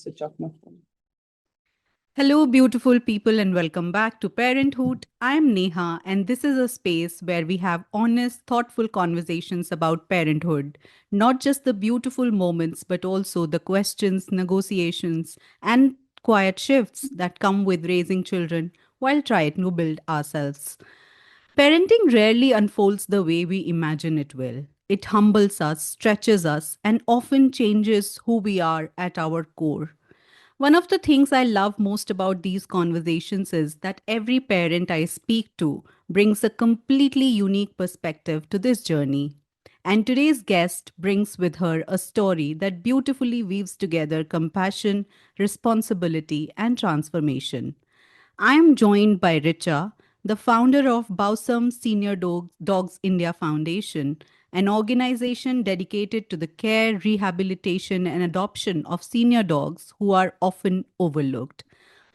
switch off my phone. Hello, beautiful people, and welcome back to Parenthood. I'm Neha, and this is a space where we have honest, thoughtful conversations about parenthood. Not just the beautiful moments, but also the questions, negotiations, and quiet shifts that come with raising children while trying to build ourselves. Parenting rarely unfolds the way we imagine it will. It humbles us, stretches us, and often changes who we are at our core. One of the things I love most about these conversations is that every parent I speak to brings a completely unique perspective to this journey. And today's guest brings with her a story that beautifully weaves together compassion, responsibility, and transformation. I am joined by Richa, the founder of Bausam Senior Dogs India Foundation, an organization dedicated to the care, rehabilitation, and adoption of senior dogs who are often overlooked.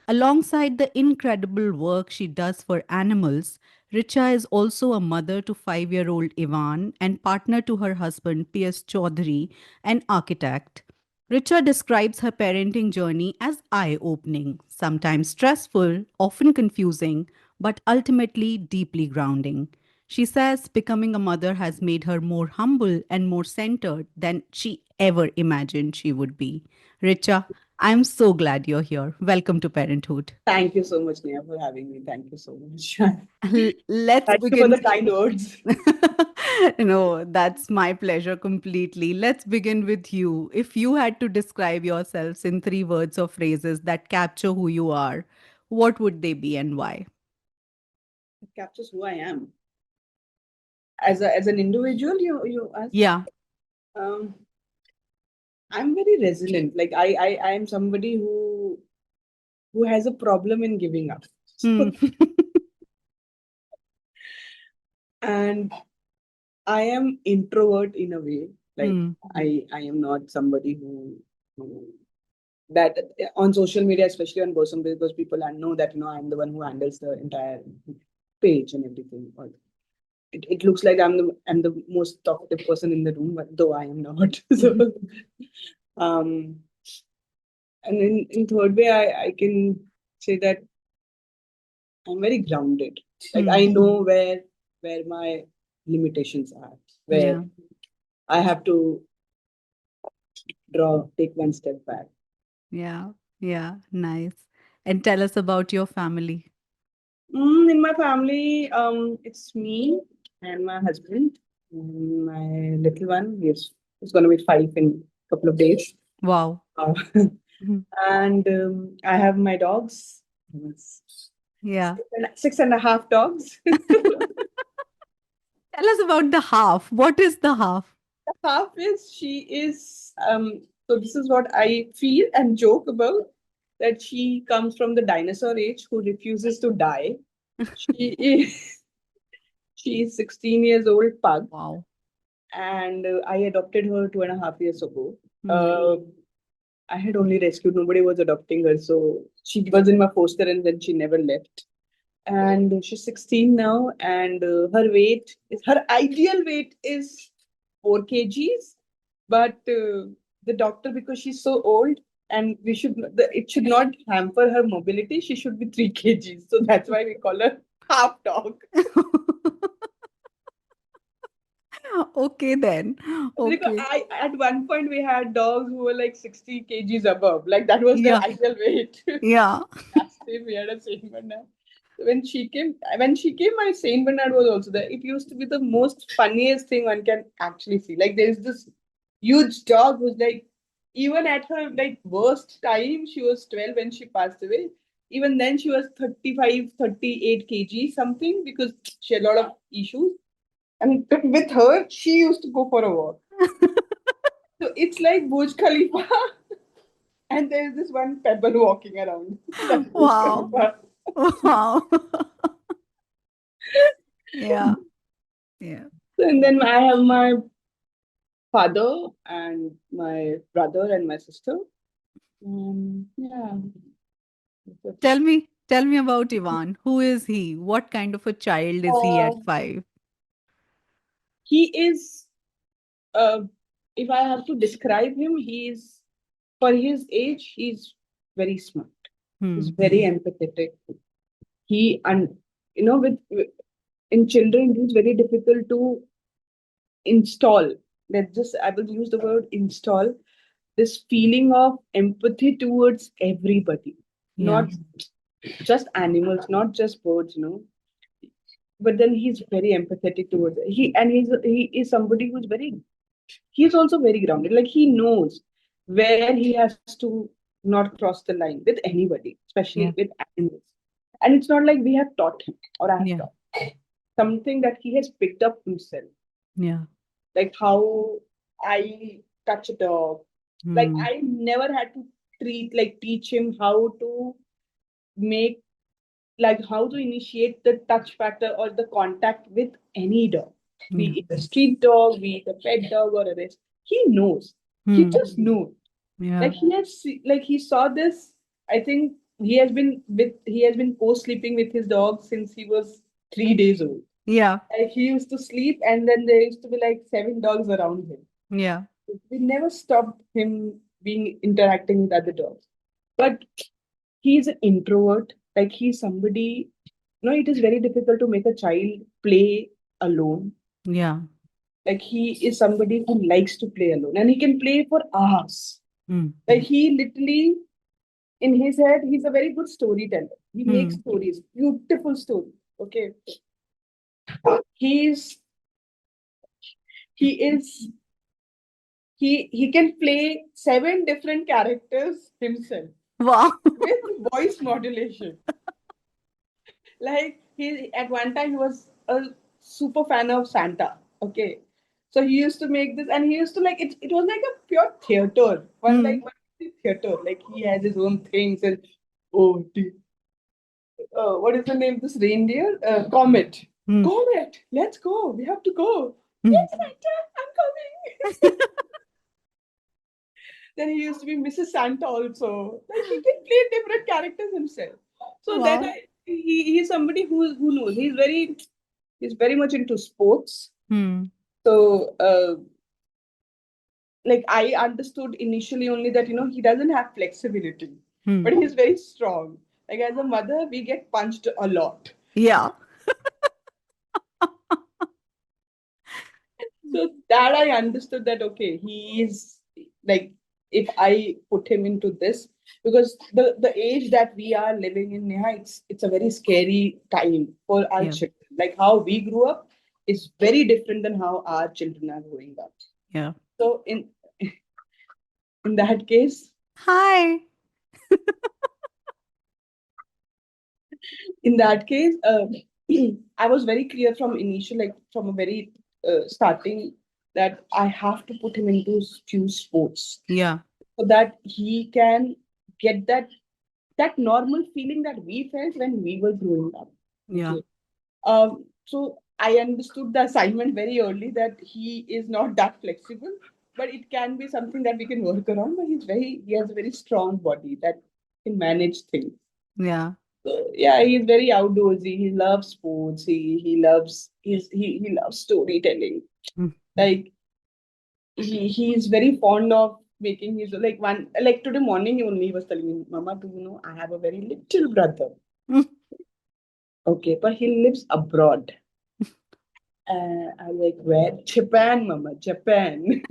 Alongside the incredible work she does for animals, Richa is also a mother to 5-year-old Ivan and partner to her husband P.S. Chaudhary, an architect. Richa describes her parenting journey as eye opening, sometimes stressful, often confusing, but ultimately deeply grounding. She says becoming a mother has made her more humble and more centered than she ever imagined she would be. Richa, I'm so glad you're here. Welcome to Parenthood. Thank you so much, Neha, for having me. Thank you so much. Let's Thank you for the begin. kind words. No, that's my pleasure completely. Let's begin with you. If you had to describe yourselves in 3 words or phrases that capture who you are, what would they be and why? It captures who I am as an individual. You ask. Yeah. Um, I'm very resilient. Like I am somebody who has a problem in giving up. Hmm. And I am introvert in a way. Like Hmm. I am not somebody who that on social media, especially on Bosom, because people know that I'm the one who handles the entire page and everything. Or it looks like I'm the most talkative person in the room, but though I am not. So um and in third way I can say that I'm very grounded. Like Hmm. I know where my limitations are, where Yeah. I have to take one step back. Yeah. Yeah. Nice. And tell us about your family. In my family, it's me and my husband. My little one, he's going to be 5 in a couple of days. Wow. Uh, Mhm. and I have my dogs. Yes. Yeah. Six and a half dogs. Tell us about the half. What is the half? Half is she is so this is what I feel and joke about, that she comes from the dinosaur age who refuses to die. She is she is 16 years old pug, Wow. and I adopted her 2.5 years ago. Hmm. Uh, I had only rescued, nobody was adopting her, so she was in my foster and then she never left. And she's 16 now, and her ideal weight is 4 kgs, but the doctor, because she's so old and it should not hamper her mobility, she should be 3 kgs. So that's why we call her half dog. Okay, then. Because Okay. at one point we had dogs who were like 60 kgs above. Like that was their Yeah. ideal weight. Yeah. Last time we had a Saint Bernard. When she came, my Saint Bernard was also there. It used to be the most funniest thing one can actually see. Like there's this huge dog who's like, even at her like worst time, she was 12 when she passed away. Even then she was 35, 38 kg something, because she had a lot of issues. And with her, she used to go for a walk. So it's like Burj Khalifa, and there's this one pebble walking around. That's Burj Wow. Khalifa. Wow. Yeah. Yeah. And then I have my father and my brother and my sister. Yeah. Tell me about Ivan. Who is he? What kind of a child is he Uh, at 5? he is, uh, if I have to describe him, he is, for his age, he's very smart. He's Hmm. very empathetic. He and with in children, it's very difficult to install. Let's just I will use the word install this feeling of empathy towards everybody, Yeah. not just animals, not just birds, but then he's very empathetic towards it. He is somebody who's very he's also very grounded. Like he knows where he has to not cross the line with anybody, especially Yeah. with animals. And it's not like we have taught him or I have Yeah. taught something that he has picked up himself. Yeah. Like how I touch a dog. Like Hmm. I never had to teach him how to make like how to initiate the touch factor or the contact with any dog, be Yeah. it a street dog, be it a pet dog or a rest. He knows. He Hmm. just knows. Yeah. Like he saw this. I think he has been co-sleeping with his dog since he was 3 days old. Yeah. Like he used to sleep, and then there used to be like 7 dogs around him. Yeah. We never stopped him being interacting with other dogs. But he's an introvert. Like he's somebody. It is very difficult to make a child play alone. Yeah. Like he is somebody who likes to play alone, and he can play for hours. Hmm. Like he literally, in his head, he's a very good storyteller. He makes Hmm. stories, beautiful stories. Okay, he's he is he can play 7 different characters himself Wow. with voice modulation. Like he at one time he was a super fan of Santa. Okay. So he used to make this and he used to like it was like a pure theater. Hmm. One theater. Like he has his own things and oh what is the name of this reindeer? Comet. Hmm. Comet, let's go. We have to go. Hmm. Yes, Santa, I'm coming. Then he used to be Mrs. Santa also. Like he can play different characters himself. So then Wow. he's somebody who knows. He's very much into sports. Hmm. So like I understood initially only that he doesn't have flexibility, Hmm. but he's very strong. Like as a mother, we get punched a lot. Yeah. So that I understood that okay, he is like if I put him into this because the age that we are living in, Neha, it's a very scary time for our Yeah. children. Like how we grew up is very different than how our children are growing up. Yeah. So in that case, Hi. in that case, I was very clear from initial, like from a very starting, that I have to put him into few sports Yeah. so that he can get that normal feeling that we felt when we were growing up. Yeah. Okay. So I understood the assignment very early that he is not that flexible, but it can be something that we can work around. But he has a very strong body that can manage things. Yeah. So, yeah, he's very outdoorsy. He loves sports. He loves storytelling. Hmm. Like he's very fond of making his like today morning only he was telling me, Mama, do you know I have a very little brother. Okay, but he lives abroad. I'm like, where? Japan, Mama, Japan.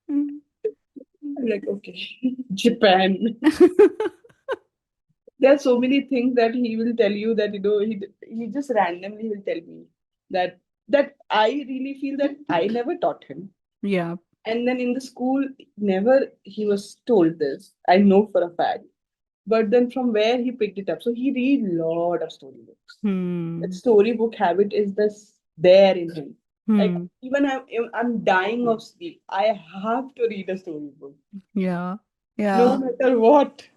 Hmm. I'm like, okay, Japan. There are so many things that he will tell you that he just randomly will tell me that I really feel that I never taught him. Yeah. And then in the school, never he was told this. I know for a fact. But then from where he picked it up, so he read lot of storybooks. That Hmm. storybook habit is this there in him. Like Hmm. even I'm dying of sleep, I have to read a storybook, Yeah. no Yeah. matter what.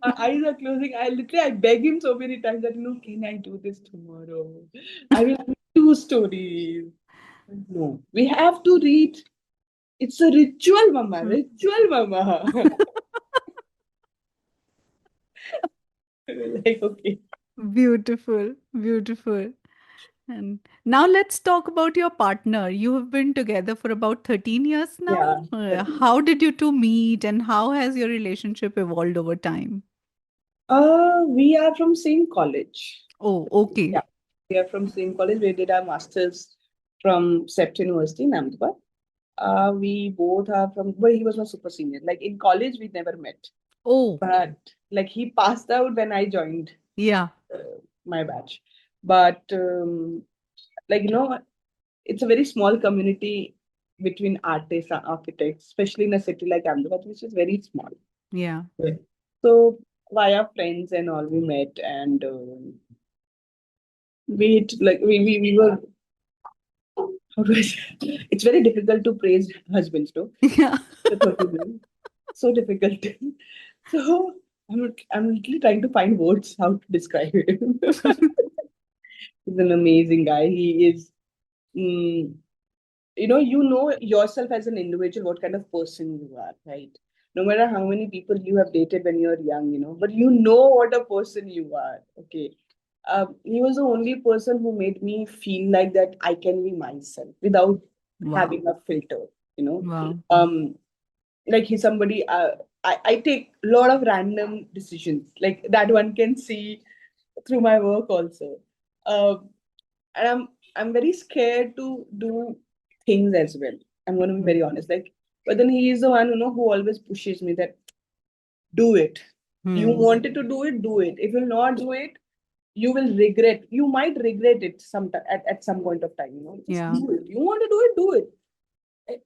My eyes are closing. I beg him so many times that can I do this tomorrow? I will read 2 stories. No, we have to read. It's a ritual, mama. Ritual, mama. Like okay. Beautiful. Beautiful. And now let's talk about your partner. You have been together for about 13 years now. Yeah. How did you two meet and how has your relationship evolved over time? We are from same college. Oh, Yeah, okay. we are from same college. We did our masters from Sept University in Ahmedabad. We both are from, but he was my super senior. Like in college, we never met. Oh, But like he passed out when I joined yeah, my batch. But like it's a very small community between artists and architects, especially in a city like Ahmedabad, which is very small. yeah. Yeah. So via friends and all, we met and we were how do I say? It's very difficult to praise husbands, no? Yeah. The 30 minutes. So difficult. So I'm literally trying to find words how to describe him. He's an amazing guy. He is, mm, you know yourself as an individual, what kind of person you are, right? No matter how many people you have dated when you're young, but you know what a person you are. Okay. He was the only person who made me feel like that I can be myself without Wow. having a filter, you know. Wow. Like he's somebody I take a lot of random decisions, like that one can see through my work also. And I'm very scared to do things as well. I'm gonna be Mm. very honest. Like, but then he is the one who always pushes me that do it. You Hmm. wanted to do it, do it. If you'll not do it, you will regret. You might regret it at some point of time. Just Yeah. do it. You want to do it, do it.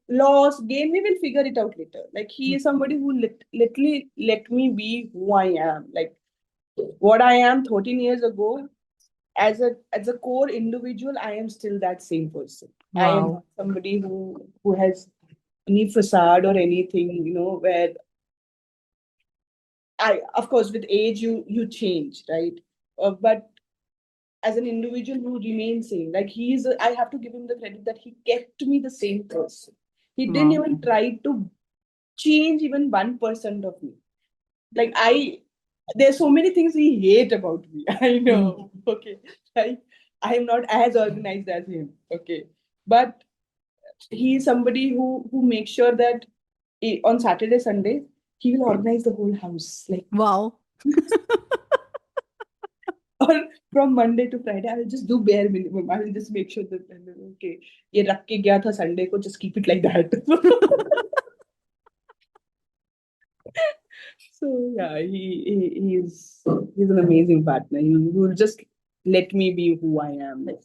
Loss, gain, we will figure it out later. Like he Mm. is somebody who literally let me be who I am. Like what I am 13 years ago, as a core individual, I am still that same person. I am Wow. not somebody who has any facade or anything, where I, of course, with age you change, right? But as an individual who remains same, like I have to give him the credit that he kept me the same person. He didn't Wow. even try to change even 1% of me. Like there's so many things he hate about me. I Mm. know. Okay. Like I am not as organized as him. Okay. But he is somebody who makes sure that on Saturday, Sunday, he will organize the whole house. Like Wow. or from Monday to Friday, I will just do bare minimum. I will just make sure that okay, ये रख के गया था Sunday को, just keep it like that. So yeah, he's an amazing partner. He will just let me be who I am. Like,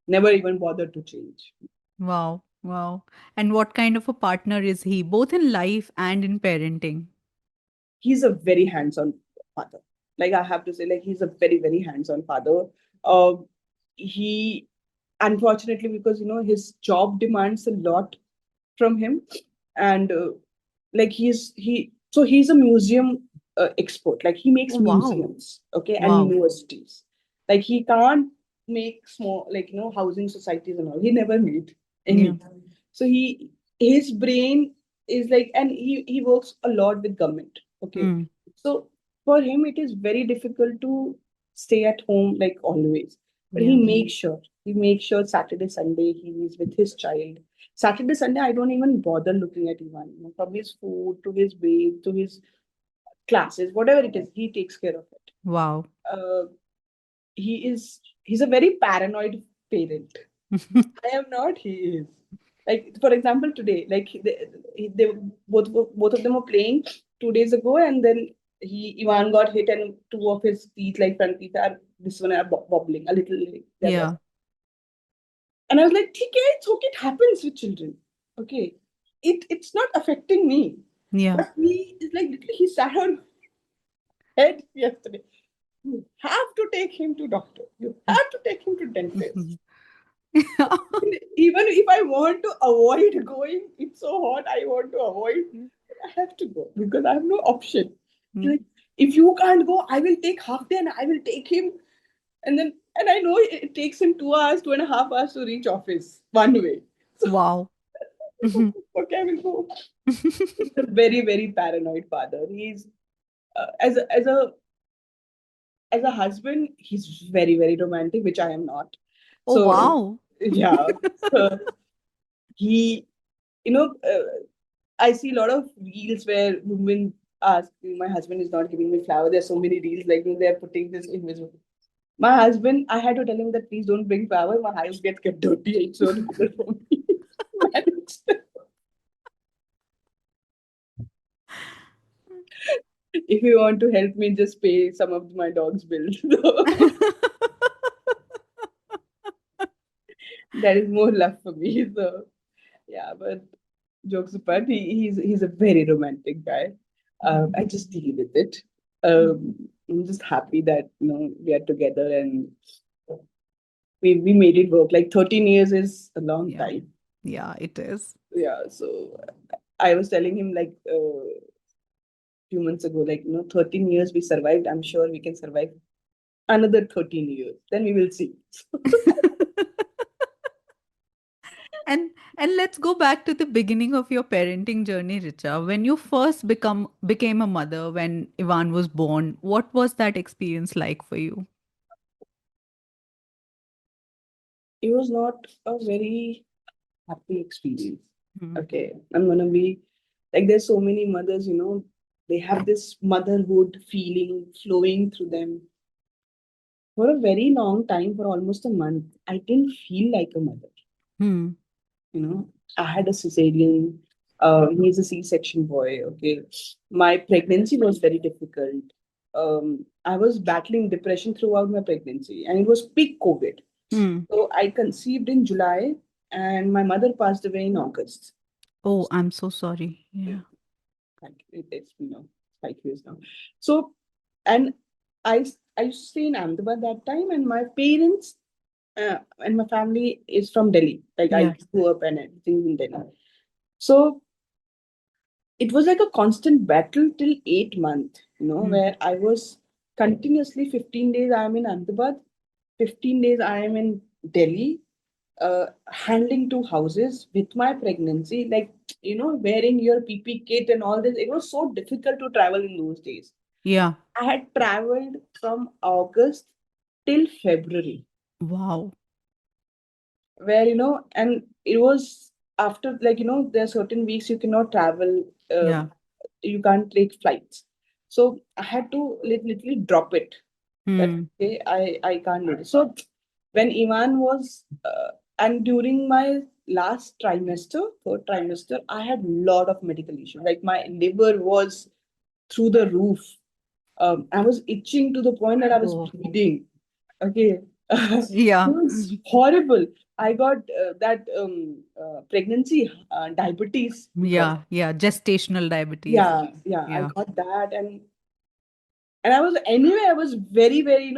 never even bother to change. Wow. Wow. And what kind of a partner is he, both in life and in parenting? He's a very hands-on father. Like I have to say, like he's a very, very hands-on father. Uh, he unfortunately, because his job demands a lot from him, and like he's a museum expert. Like he Oh, makes wow. museums, okay, and Wow. universities. Like he can't make small, like housing societies and all. He never made Yeah. any. So his brain is like, and he works a lot with government, okay. Mm. So for him it is very difficult to stay at home like always, but he Yeah. makes sure Saturday Sunday he is with his child. Saturday, Sunday, I don't even bother looking at Ivan. From his food to his bathe to his classes, whatever it is, he takes care of it. Wow. He's a very paranoid parent. I am not. He is. Like for example, today, like they both of them were playing 2 days ago, and then Ivan got hit, and two of his teeth, like front teeth, are this one are wobbling a little. Like, they're there. Yeah. And I was like, "ठीक है, it's okay. It happens with children. Okay, it's not affecting me." Yeah. But he is like literally he sat on head yesterday. You have to take him to doctor. You have to take him to dentist. Yeah. Even if I want to avoid going, it's so hot. I want to avoid. I have to go because I have no option. Mm. Like if you can't go, I will take half day and I will take him. And I know it takes him 2 hours, 2.5 hours to reach office one way. So Wow. okay, I will go. He's a very, very paranoid father. He's as a husband, he's very, very romantic, which I am not. Oh, So wow. yeah, so he, you know, I see a lot of reels where women ask, my husband is not giving me flower. There's so many reels like they're putting this invisible. My husband, I had to tell him that please don't bring flower. My house gets get dirty. It's so difficult for me to manage. If you want to help me, just pay some of my dog's bills. So that is more love for me. So yeah, but jokes apart, he's a very romantic guy. I just deal with it. I'm just happy that we are together and we made it work. Like 13 years is a long Yeah. time. Yeah, it is. Yeah, so I was telling him like few months ago, like 13 years we survived. I'm sure we can survive another 13 years. Then we will see. And let's go back to the beginning of your parenting journey, Richa. When you first became a mother, when Ivan was born, what was that experience like for you? It was not a very happy experience. Hmm. Okay, I'm gonna be like there's so many mothers, they have this motherhood feeling flowing through them for a very long time, for almost a month. I didn't feel like a mother. Hmm. You know, I had a cesarean. He's a C-section boy. Okay, my pregnancy was very difficult. I was battling depression throughout my pregnancy, and it was peak COVID. Hmm. So I conceived in July, and my mother passed away in August. Oh, I'm so sorry. Yeah. Like it's 5 years now. So, and I used to stay in Ahmedabad that time, and my parents and my family is from Delhi. Like I Yeah. grew up and everything in Delhi. So it was like a constant battle till 8 months. Hmm. Where I was continuously 15 days I am in Ahmedabad, 15 days I am in Delhi, handling two houses with my pregnancy, like wearing your PP kit and all this. It was so difficult to travel in those days. Yeah. I had traveled from August till February, Wow. where and it was after, like there are certain weeks you cannot travel, Yeah. you can't take flights. So I had to literally drop it. That Hmm. okay, I can't do this. So when Iman was and during my last trimester, third trimester, I had lot of medical issues. Like my liver was through the roof. I was itching to the point that I was Oh. bleeding. Okay, it Yeah. was horrible. I got that pregnancy diabetes. We call it. Yeah. Yeah. Gestational diabetes. Yeah, I Yeah. got that, and I was anyway. I was very, very,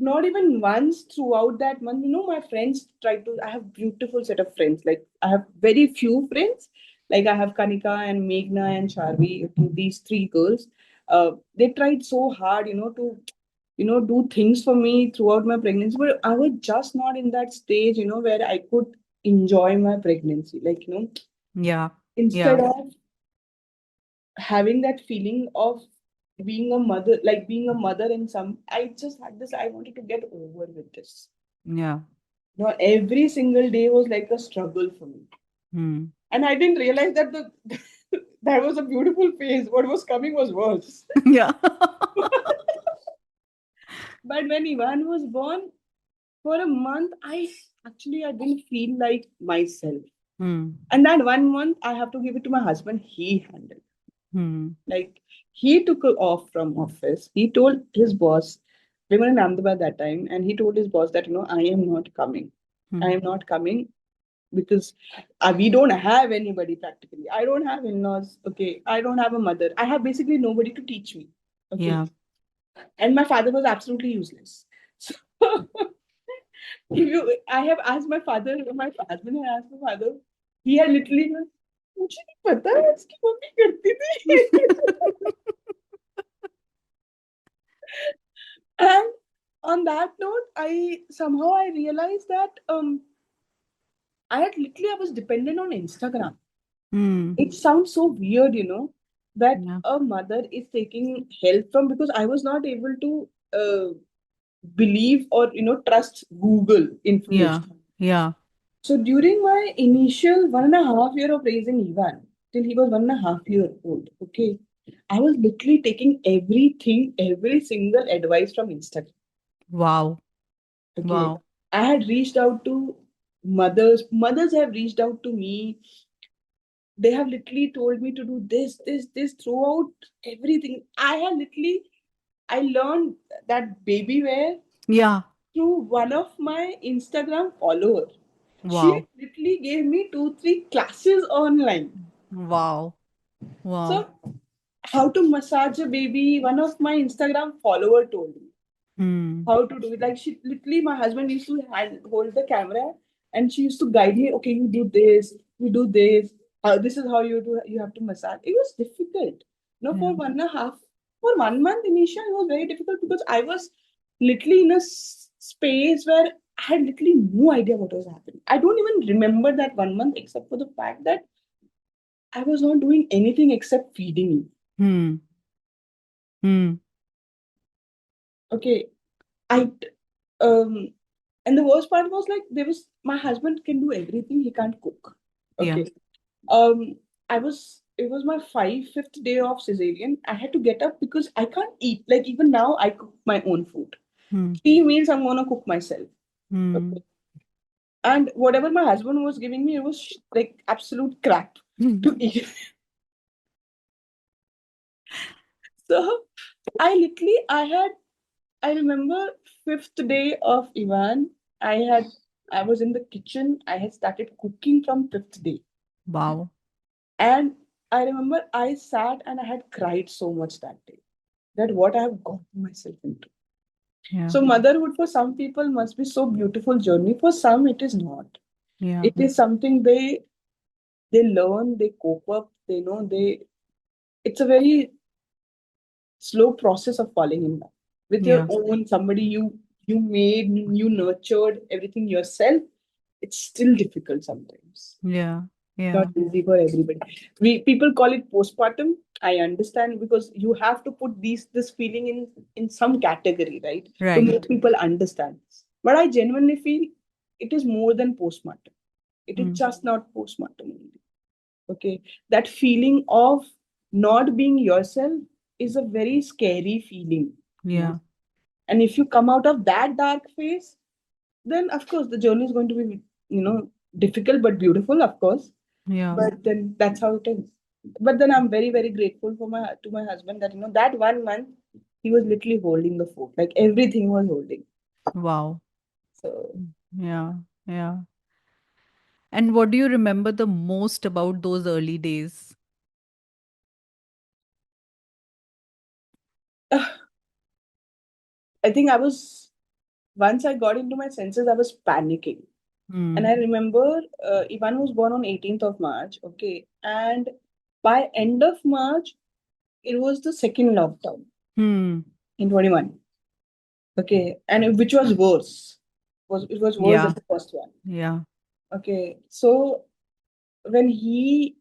not even once throughout that month. My friends tried to. I have beautiful set of friends. Like I have very few friends. Like I have Kanika and Meghna and Charvi. Okay, these three girls. They tried so hard, to do things for me throughout my pregnancy. But I was just not in that stage, where I could enjoy my pregnancy. Like Yeah. instead Yeah. of having that feeling of being a mother, like being a mother in some, I just had this, I wanted to get over with this. Yeah. Every single day was like a struggle for me. Hmm. And I didn't realize that the that was a beautiful phase. What was coming was worse. Yeah. But when Ivan was born, for a month, I didn't feel like myself. Hmm. And that 1 month, I have to give it to my husband. He handled. Hmm. Like he took off from office. He told his boss, we were in Ahmedabad that time, and he told his boss that I am not coming. I Hmm. am not coming because we don't have anybody practically. I don't have in-laws. Okay, I don't have a mother. I have basically nobody to teach me. Okay, Yeah. and my father was absolutely useless. So if you, I have asked my father, my husband had asked my father. He had literally gone, मुझे नहीं पता इसकी mummy करती थी. And on that note, I realized that I was dependent on Instagram. Hmm. It sounds so weird, that Yeah. a mother is taking help from, because I was not able to believe or trust Google Yeah. information. Yeah. So during my initial 1.5 year of raising Ivan, till he was 1.5 year old, okay, I was literally taking everything, every single advice from Instagram. Wow. Okay. Wow. I had reached out to mothers. Mothers have reached out to me. They have literally told me to do this throughout everything. I had literally I learned that baby wear Yeah. through one of my Instagram followers. She Wow. literally gave me 2, 3 classes online. Wow. Wow. So how to massage a baby, one of my Instagram follower told me Hmm. how to do it. Like she literally, my husband used to hold the camera and she used to guide me. Okay, you do this, you do this. This is how you do. You have to massage. It was difficult. Yeah. For 1.5, for 1 month initially, it was very difficult because I was literally in a space where I had literally no idea what was happening. I don't even remember that 1 month except for the fact that I was not doing anything except feeding him. Hmm. Hmm. Okay, I um and the worst part was like there was my husband can do everything, he can't cook. Yeah. Okay. I was it was my fifth day of cesarean. I had to get up because I can't eat. Like even now I cook my own food. Hmm. 3 meals I'm gonna cook myself. Hmm. Okay. And whatever my husband was giving me, it was like absolute crap Hmm. to eat. So I remember fifth day of Ivan, I was in the kitchen. I had started cooking from fifth day. Wow. And I remember I sat and I had cried so much that day. That what I have gotten myself into. Yeah. So motherhood for some people must be so beautiful journey. For some it is not. Yeah. It is something they learn, they cope up, they know they it's a very slow process of falling in love with your Yeah. own somebody you made, you nurtured everything yourself. It's still difficult sometimes. Yeah. Not Yeah. easy for everybody. We people call it postpartum. I understand because you have to put this feeling in some category, right? To Right. make people understand. But I genuinely feel it is more than postpartum. It is Hmm. just not postpartum only. Okay, that feeling of not being yourself is a very scary feeling. You know, Yeah. and if you come out of that dark phase, then of course the journey is going to be difficult but beautiful, of course. Yeah. But then that's how it is. But then I'm very very grateful for my husband that that 1 month he was literally holding the fort, like everything was holding. Wow. So Yeah. Yeah. And what do you remember the most about those early days? I think I was once I got into my senses, I was panicking. And Hmm. I remember Ivan was born on 18th of March, okay, and by end of March it was the second lockdown Hmm. in 21. Okay, and which was worse. It was worse than Yeah. the first one. Yeah. Okay, so when we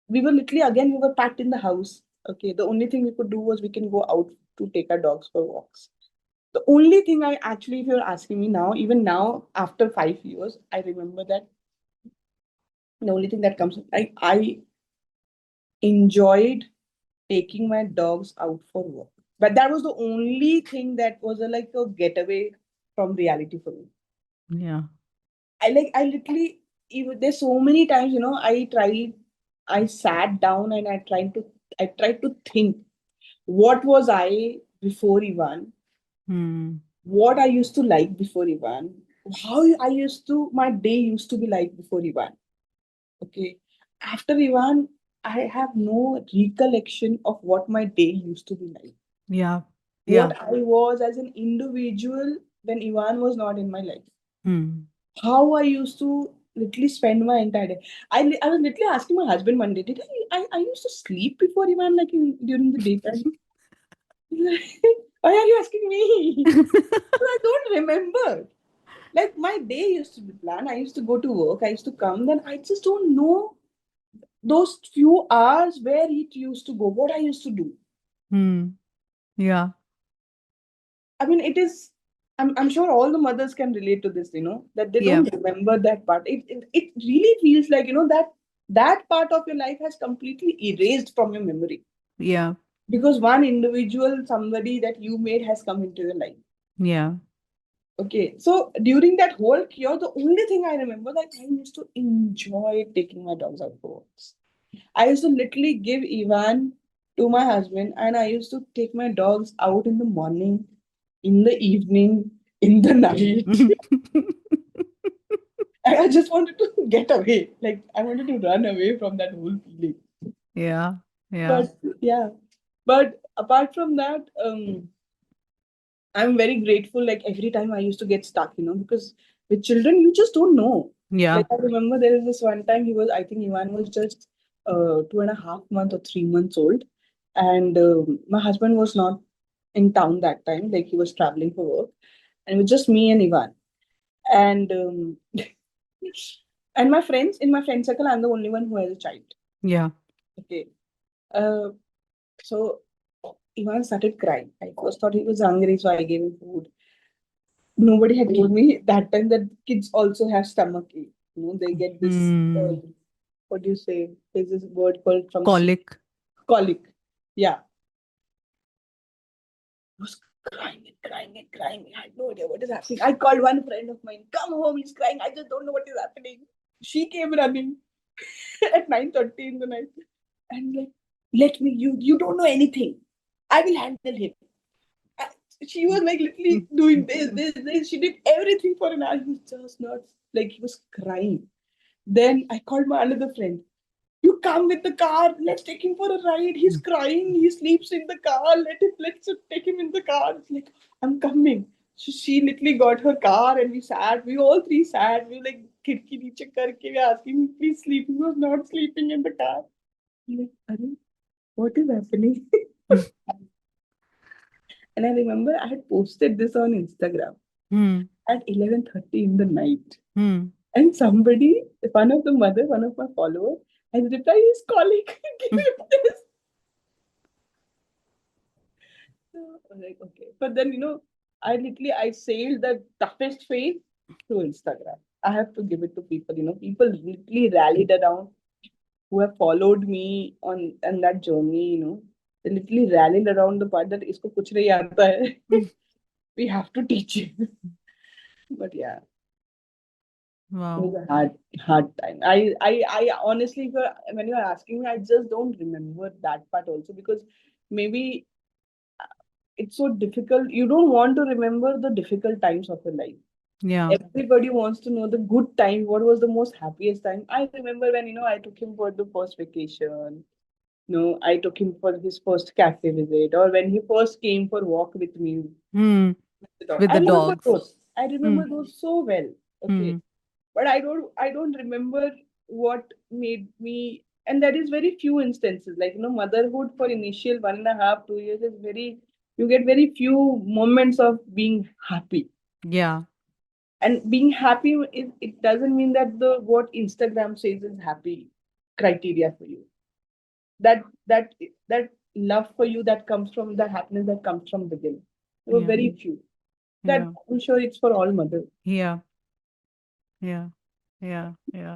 were literally again we were packed in the house. Okay, the only thing we could do was we can go out to take our dogs for walks. The only thing I actually, if you're asking me now, even now after 5 years, I remember that the only thing that comes, I enjoyed taking my dogs out for walk. But that was the only thing that was like a getaway from reality for me. Yeah. I literally even there's so many times, I sat down and I tried to think what was I before Ivan, Hmm. what I used to like before Ivan, how my day used to be like before Ivan. Okay. After Ivan, I have no recollection of what my day used to be like. Yeah. Yeah. What I was as an individual when Ivan was not in my life. Hmm. How I used to literally spend my entire day. I was literally asking my husband one day, did I used to sleep before Ivan like during the daytime? He's like, why are you asking me? I don't remember. Like my day used to be planned. I used to go to work. I used to come. Then I just don't know those few hours where it used to go, what I used to do. Hmm. Yeah. I mean, it is. I'm sure all the mothers can relate to this, that they Yeah. don't remember that part. It really feels like, that part of your life has completely erased from your memory Yeah. because one individual, somebody that you made, has come into your life. Yeah. Okay, so during that whole cure, the only thing I remember, like, I used to enjoy taking my dogs out for walks. I used to literally give Ivan to my husband, and I used to take my dogs out in the morning, in the evening, in the night. I just wanted to get away. Like, I wanted to run away from that whole feeling. Yeah. Yeah. But yeah, but apart from that, I'm very grateful. Like every time I used to get stuck, because with children you just don't know. Yeah. Like I remember there is this one time I think Ivan was just 2.5 months or 3 months old, and my husband was not in town that time. Like he was traveling for work, and it was just me and Ivan. And and my friends in my friend circle, I'm the only one who has a child. Yeah. Okay, uh, so Ivan started crying. I first thought he was hungry, so I gave him food. Nobody had told me that time that kids also have stomach ache. They get this, Hmm. what do you say? There's this word called from Colic. colic. Yeah. I was crying and crying and crying. I had no idea what is happening. I called one friend of mine, come home, he's crying. I just don't know what is happening. She came running at 9:30 in the night. And like, let me, you don't know anything. I will handle him. I- She was like literally doing this. She did everything for an hour. He was just not like he was crying. Then I called my another friend. You come with the car. Let's take him for a ride. He's crying. He sleeps in the car. Let's take him in the car. It's like I'm coming. So she literally got her car and we sat. We all three sat. We were like खिड़की नीचे करके we asking him please sleep. He was not sleeping in the car. I'm like, Arey, what is happening? And I remember I had posted this on Instagram Hmm. at 11:30 in the night. Hmm. And somebody, one of my followers, has replied, he's calling. Give him this. So I was like, okay. But then, I sailed the toughest phase through Instagram. I have to give it to people. People literally rallied around who have followed me on that journey, They literally rallied around the part that isko kuch nahi aata hai. We have to teach you. But yeah, it was Wow. a hard time. I honestly, when you're asking me, I just don't remember that part also because maybe it's so difficult. You don't want to remember the difficult times of your life. Yeah. Everybody wants to know the good time. What was the most happiest time? I remember when I took him for the first vacation. I took him for his first cafe visit, or when he first came for walk with me. Hmm. The dog. With I the remember dogs. those. I Hmm. remember those so well. Okay, Hmm. but I don't remember what made me. And that is very few instances. Like motherhood for initial 1.5 2 years is very. You get very few moments of being happy. Yeah. And being happy is it doesn't mean that the what Instagram says is happy criteria for you. That love for you that comes from the happiness that comes from within. There were Yeah. very few. That Yeah. I'm sure it's for all mothers. Yeah. Yeah. Yeah. Yeah.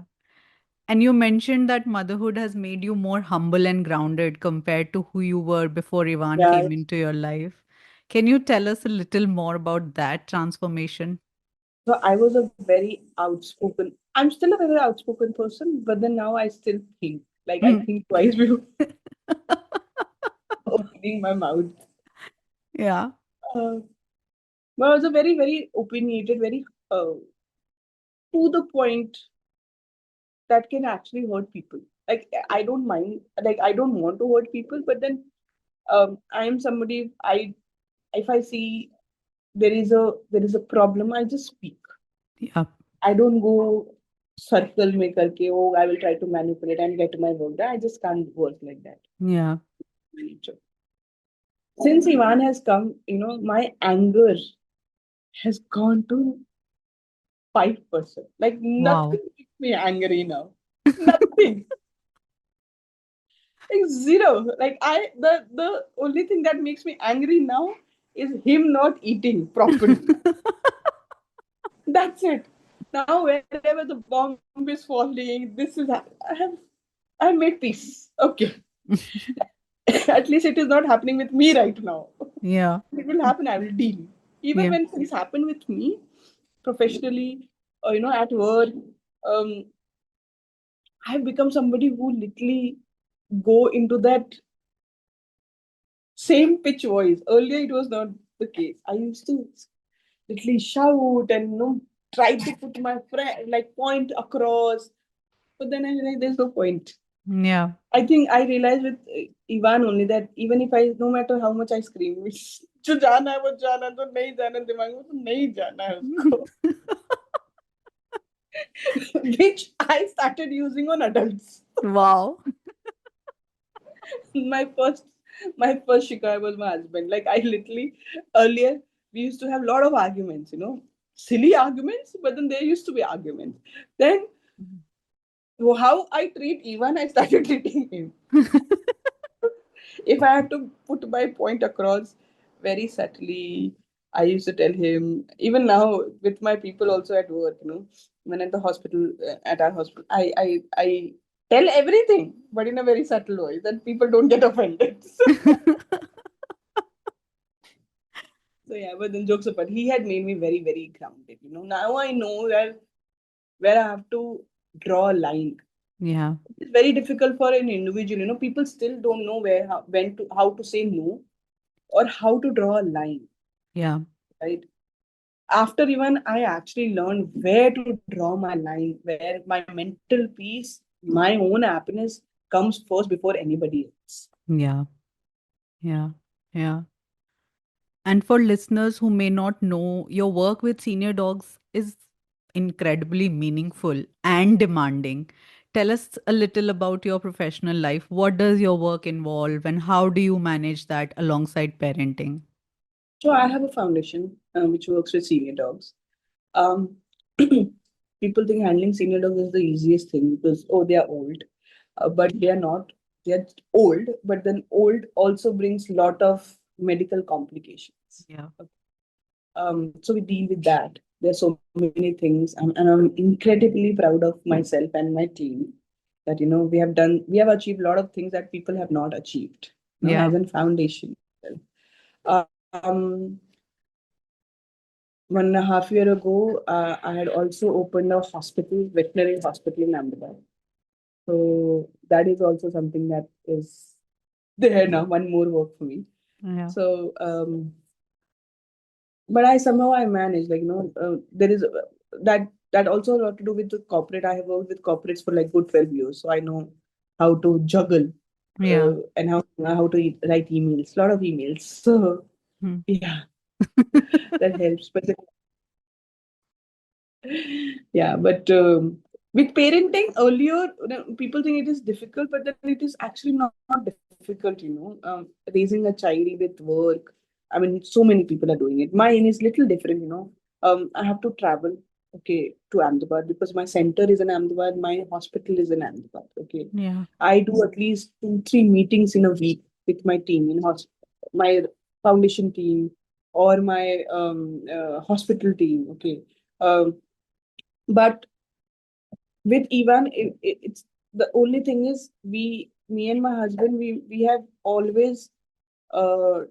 And you mentioned that motherhood has made you more humble and grounded compared to who you were before Ivan Yeah. came into your life. Can you tell us a little more about that transformation? So I was a very outspoken. I'm still a very outspoken person, but then now I still think. Like I Hmm. think twice before opening my mouth. Yeah. Uh, but I was a very, very opinionated, very to the point that can actually hurt people. Like I don't mind, like I don't want to hurt people, but then I am somebody. I if I see there is a problem, I just speak. Yeah. I don't go circle में करके oh I will try to manipulate and get my work done. I just can't work like that. Yeah. Since Ivan has come, my anger has gone to 5%. Like Wow. nothing makes me angry now. Nothing. Like zero. Like the only thing that makes me angry now is him not eating properly. That's it. Now wherever the bomb is falling, I have made peace. Okay. At least it is not happening with me right now. Yeah. It will happen, I will deal. Even Yeah. when things happen with me, professionally, or at work, um, I've become somebody who literally go into that same pitch voice. Earlier, it was not the case. I used to literally shout and try to put my friend like point across. But then I realized there's no point. Yeah. I think I realized with Ivan only that even if I, no matter how much I scream, जो जाना है वो जाना, जो नहीं जाना दिमाग में तो नहीं जाना है उसको. Which I started using on adults. Wow. my first my first shikar was my husband. Like I literally earlier we used to have a lot of arguments, silly arguments, but then there used to be arguments. Then how I treat Ivan, I started treating him. If I have to put my point across very subtly, I used to tell him, even now with my people also at work, when at the hospital, at our hospital, I tell everything, but in a very subtle way that people don't get offended. So yeah, but then jokes apart, he had made me very, very grounded. Now I know where I have to draw a line. Yeah. It's very difficult for an individual. People still don't know how to say no or how to draw a line, Yeah. right? After even I actually learned where to draw my line, where my mental peace, my own happiness comes first before anybody else. Yeah. Yeah. Yeah. And for listeners who may not know, your work with senior dogs is incredibly meaningful and demanding. Tell us a little about your professional life. What does your work involve, and how do you manage that alongside parenting? So I have a foundation which works with senior dogs. Um, People think handling senior dogs is the easiest thing because they are old, but they are not. They are old, but then old also brings lot of medical complications. Yeah. So we deal with that. There's so many things, and I'm incredibly proud of myself and my team that we have achieved a lot of things that people have not achieved. Yeah. As a foundation. Um, 1.5 year ago, I had also opened a hospital, veterinary hospital in Ahmedabad. So that is also something that is there now. One more work for me. Yeah. So, but I manage like there is that also a lot to do with the corporate. I have worked with corporates for like good 12 years, so I know how to juggle Yeah. and how to write emails, a lot of emails. So Hmm. yeah, that helps. But yeah, but with parenting earlier, people think it is difficult, but then it is actually not difficult. Raising a child with work. I mean, so many people are doing it. Mine is little different. I have to travel, okay, to Ahmedabad because my center is in Ahmedabad. My hospital is in Ahmedabad. Okay, Yeah. I do at least 2-3 meetings in a week with my team my foundation team or my hospital team. Okay. Um, but with Ivan, it's the only thing is me and my husband, we have always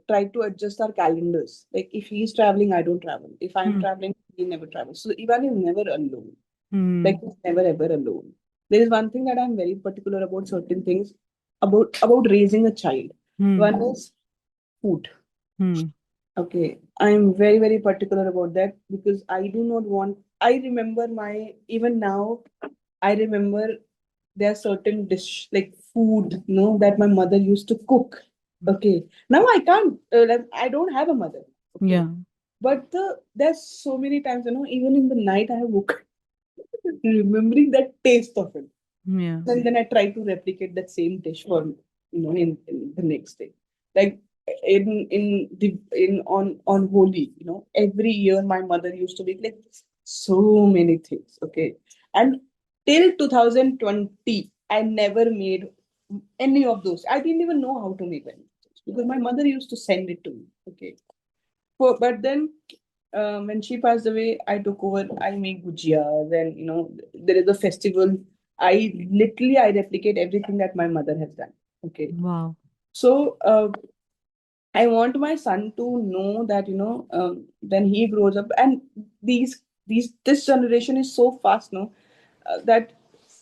tried to adjust our calendars. Like if he's traveling, I don't travel. If I'm Hmm. traveling, he never travels. So Ivan is never alone. Like Hmm. he's never ever alone. There is one thing that I'm very particular about certain things about raising a child. Hmm. One is food. Hmm. Okay, I'm very, very particular about that because I do not want. I remember even now. I remember there are certain dish like food, that my mother used to cook. Okay, now I can't. Like, I don't have a mother. Okay, Yeah. but there's so many times, even in the night I have woken remembering that taste of it, Yeah. and then I try to replicate that same dish for in the next day. Like on Holi, every year my mother used to make like so many things. Okay, and till 2020, I never made any of those. I didn't even know how to make any of those because my mother used to send it to me. Okay, But then when she passed away, I took over. I make gujiyas, and there is a festival. I replicate everything that my mother has done. Okay, Wow. so I want my son to know that when he grows up, and this generation is so fast, no, that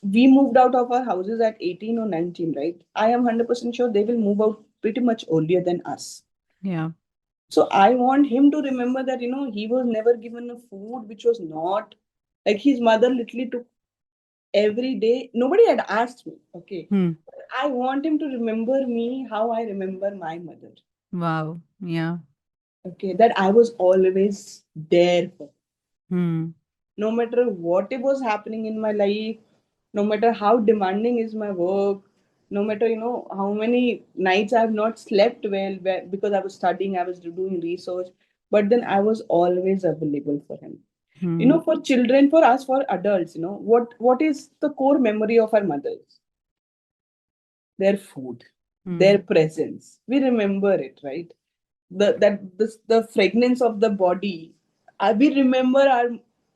we moved out of our houses at 18 or 19, right? I am 100% sure they will move out pretty much earlier than us. Yeah. So I want him to remember that he was never given a food which was not like his mother literally took every day. Nobody had asked me, okay. Hmm. I want him to remember me how I remember my mother. Wow. Yeah. Okay, that I was always there for. Hmm. No matter what it was happening in my life, no matter how demanding is my work, no matter how many nights I have not slept well because I was studying, I was doing research, but then I was always available for him. Hmm. For children, for us, for adults, what is the core memory of our mothers? Their food, Hmm. their presence. We remember it, right? The fragrance of the body. We remember our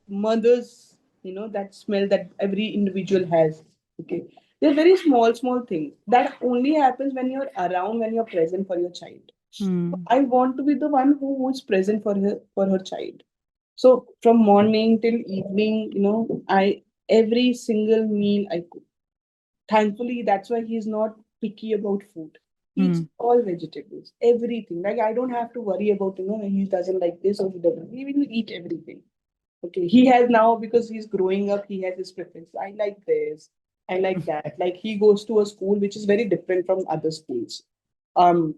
mothers, that smell that every individual has. Okay, they're very small things that only happens when you're around, when you're present for your child. Hmm. I want to be the one who is present for her child. So from morning till evening, I every single meal I cook. Thankfully, that's why he's not picky about food. He eats Hmm. all vegetables, everything. Like I don't have to worry about he doesn't like this or he doesn't. He will eat everything. Okay, he has now because he's growing up. He has his preference. I like this. I like that. Like he goes to a school which is very different from other schools. Um,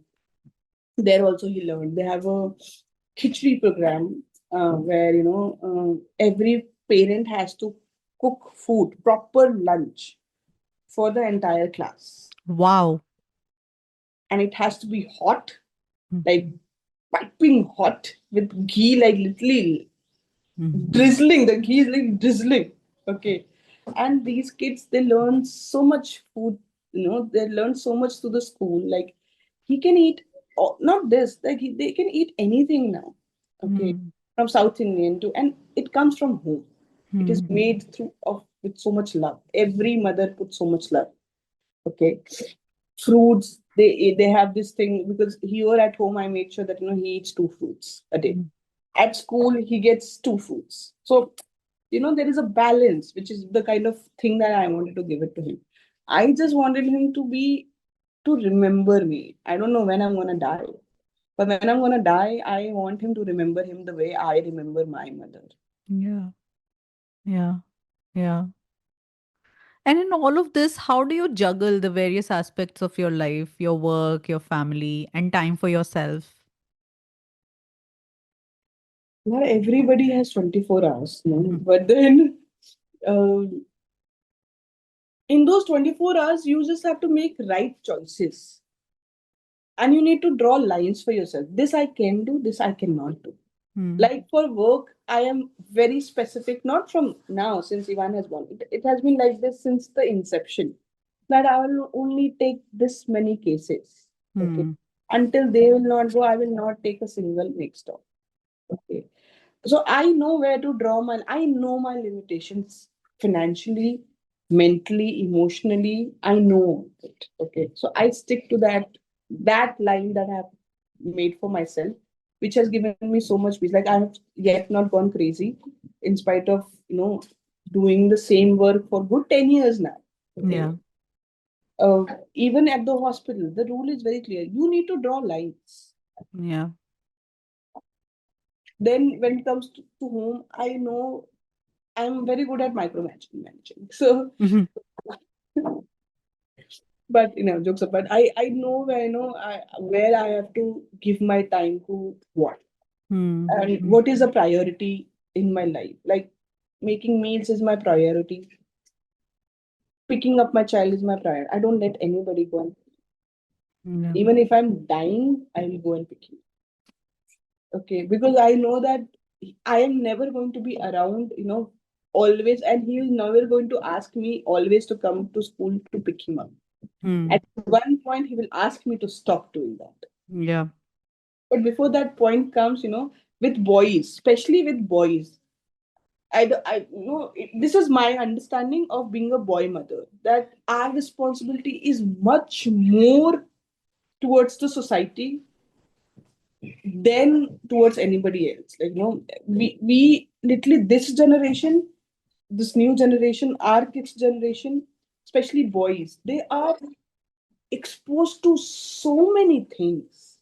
there also he learned. They have a khichdi program where every parent has to cook food, proper lunch for the entire class, Wow. and it has to be hot, Hmm. like piping hot with ghee, like literally Hmm. drizzling. The ghee is like drizzling. Okay, and these kids they learn so much food. They learn so much through the school. Like he can eat, not this. Like they can eat anything now. Okay, Hmm. from South Indian to, and it comes from home. It is Hmm. made through of with so much love. Every mother puts so much love. Okay, fruits, they have this thing because here at home I made sure that he eats two fruits a day. Hmm. At school he gets two fruits. So there is a balance, which is the kind of thing that I wanted to give it to him. I just wanted him to remember me. I don't know when I'm going to die, but when I'm going to die, I want him to remember him the way I remember my mother. Yeah. Yeah. Yeah. And in all of this, how do you juggle the various aspects of your life, your work, your family, and time for yourself? Not everybody has 24 hours, no? Hmm. But then uh, in those 24 hours you just have to make right choices, and you need to draw lines for yourself. This I can do, this I cannot do. Hmm. Like for work, I am very specific, not from now since Ivan has born. It has been like this since the inception, that I will only take this many cases. Okay, Hmm. until they will not go, I will not take a single next stop. Okay, so I know where to draw I know my limitations financially, mentally, emotionally. I know it. Okay, so I stick to that line that I have made for myself, which has given me so much peace. Like I have yet not gone crazy, in spite of doing the same work for good 10 years now. Okay, Yeah. uh, even at the hospital the rule is very clear: you need to draw lines. Yeah. Then when it comes to home, I know I'm very good at micromanaging. So, Mhm. but jokes apart, I know where where I have to give my time to what, Hmm. and Hmm. what is a priority in my life. Like making meals is my priority. Picking up my child is my priority. I don't let anybody go. And Yeah. even if I'm dying, I will go and pick him. Okay, because I know that I am never going to be around, always, and he is never going to ask me always to come to school to pick him up. Hmm. At one point, he will ask me to stop doing that. Yeah. But before that point comes, with boys, especially with boys, I know this is my understanding of being a boy mother, that our responsibility is much more towards the society than towards anybody else. Like, we literally, this generation, this new generation, our kids' generation, especially boys, they are exposed to so many things,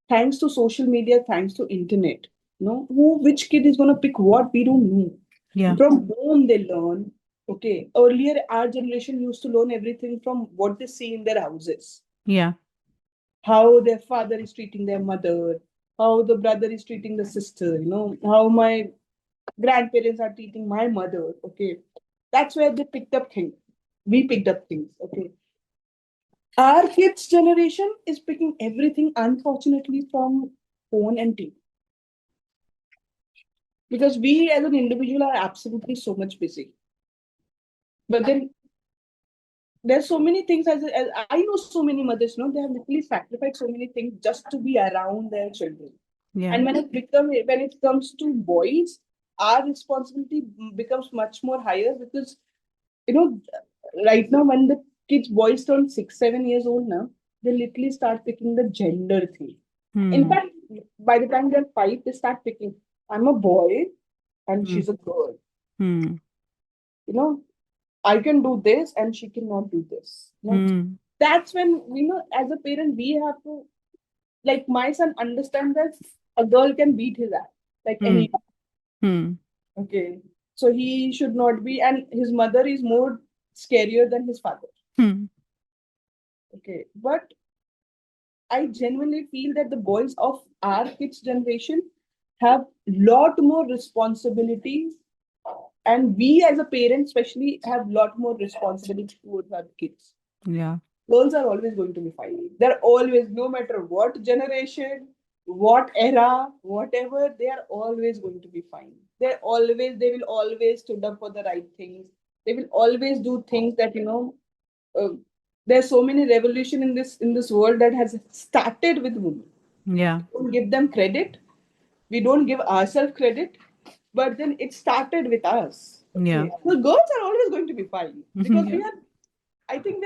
thanks to social media, thanks to internet. Which kid is gonna pick what, we don't know. Yeah. From home they learn. Okay. Earlier our generation used to learn everything from what they see in their houses. Yeah. How their father is treating their mother, how the brother is treating the sister, how my grandparents are treating my mother. Okay. That's where they picked up things. We picked up things. Okay. Our kids' generation is picking everything, unfortunately, from phone and TV. Because we as an individual are absolutely so much busy. But then there's so many things, as I know so many mothers, they have literally sacrificed so many things just to be around their children. Yeah. And when it comes to boys, our responsibility becomes much more higher, because you know right now, when the kids boys turn 6 7 years old now, they literally start picking the gender thing. In Hmm. fact, by the time they're 5, they start picking, I'm a boy and Hmm. she's a girl. Hmm. You know, I can do this and she cannot do this. Hmm. That's when, as a parent, we have to, like, my son understand that a girl can beat his ass, like Hmm. any. Hmm. Okay. So he should not be, and his mother is more scarier than his father. Hmm. Okay. But I genuinely feel that the boys of our kids' generation have lot more responsibilities, and we as a parent, especially, have lot more responsibility towards our kids. Yeah. Girls are always going to be fighting. They're always, no matter what generation, what era, whatever, they are always going to be fine. They will always stood up for the right things. They will always do things that, uh, there's so many revolution in this world that has started with women. Yeah. Don't give them credit. We don't give ourselves credit, but then it started with us. Yeah. Okay, so girls are always going to be fine because Yeah. I think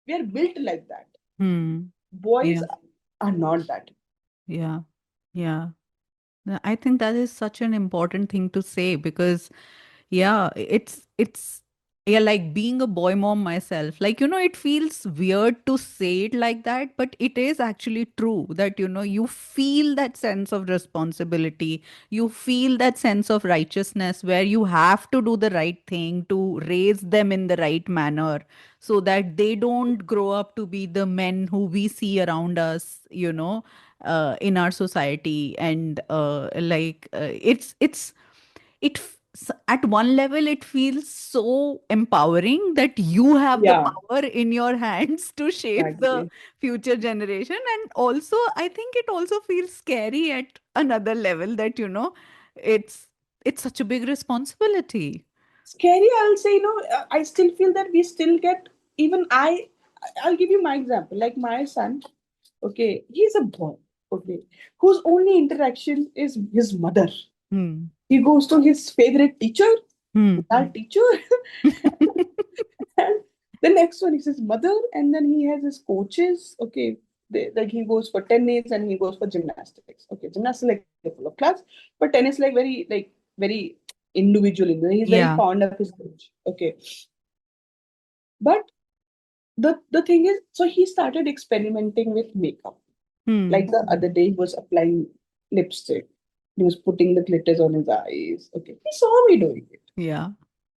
we are built like that. Hmm. Boys Yeah. are not that. Yeah. Yeah. I think that is such an important thing to say because yeah, it's yeah, like being a boy mom myself, like it feels weird to say it like that, but it is actually true that you feel that sense of responsibility, you feel that sense of righteousness where you have to do the right thing to raise them in the right manner so that they don't grow up to be the men who we see around us, in our society. And at one level it feels so empowering that you have the Yeah, power in your hands to shape the exactly. future generation, and also I think it also feels scary at another level that it's it's such a big responsibility. Scary, I'll say, I still feel that we still get, even I'll give you my example. Like my son, okay, he's a boy, okay, whose only interaction is his mother. Hmm. He goes to his favorite teacher, Hmm. that teacher. And the next one is his mother, and then he has his coaches. Okay, like he goes for tennis and he goes for gymnastics. Okay, gymnastics like full of class, but tennis like very individual. He's very Yeah. fond of his coach. Okay, but the thing is, so he started experimenting with makeup. Hmm. Like the other day, he was applying lipstick. He was putting the glitters on his eyes. Okay, he saw me doing it. Yeah.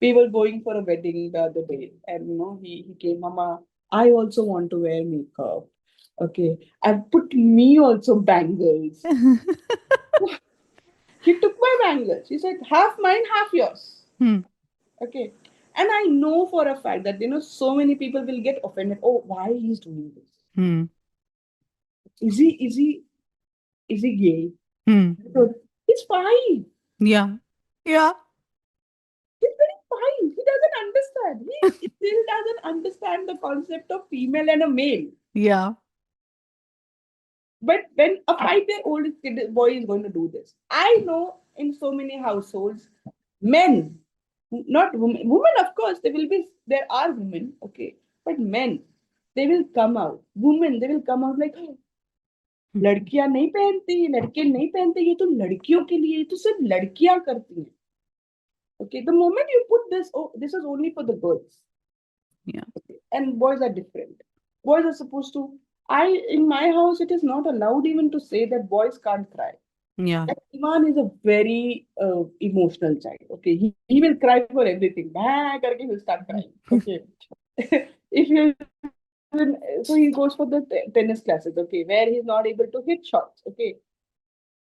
We were going for a wedding the other day, and he came, Mama, I also want to wear makeup. Okay, I put me also bangles. He took my bangles. He said, half mine, half yours. Hmm. Okay. And I know for a fact that so many people will get offended. Oh, why he's doing this? Hmm. Is he gay? Hmm. So, he's fine. Yeah. Yeah. He's very fine. He doesn't understand. He still doesn't understand the concept of female and a male. Yeah. But when a 5-year-old boy is going to do this, I know in so many households, men, not women, women, of course, there are women, okay, but men, they will come out. Women, they will come out like, लड़कियां नहीं पहनती, लड़के नहीं पहनते, ये तो लड़कियों के लिए, ये तो सिर्फ लड़कियां करती हैं. Okay, the moment you put this, oh, this is only for the girls. Yeah. Okay. And boys are different. Boys are supposed to. In my house, it is not allowed even to say that boys can't cry. Yeah. Like, Iman is a very emotional child. Okay, he will cry for everything. Bah, karke he'll start crying. Okay, if he so he goes for the tennis classes. Okay, where he's not able to hit shots. Okay,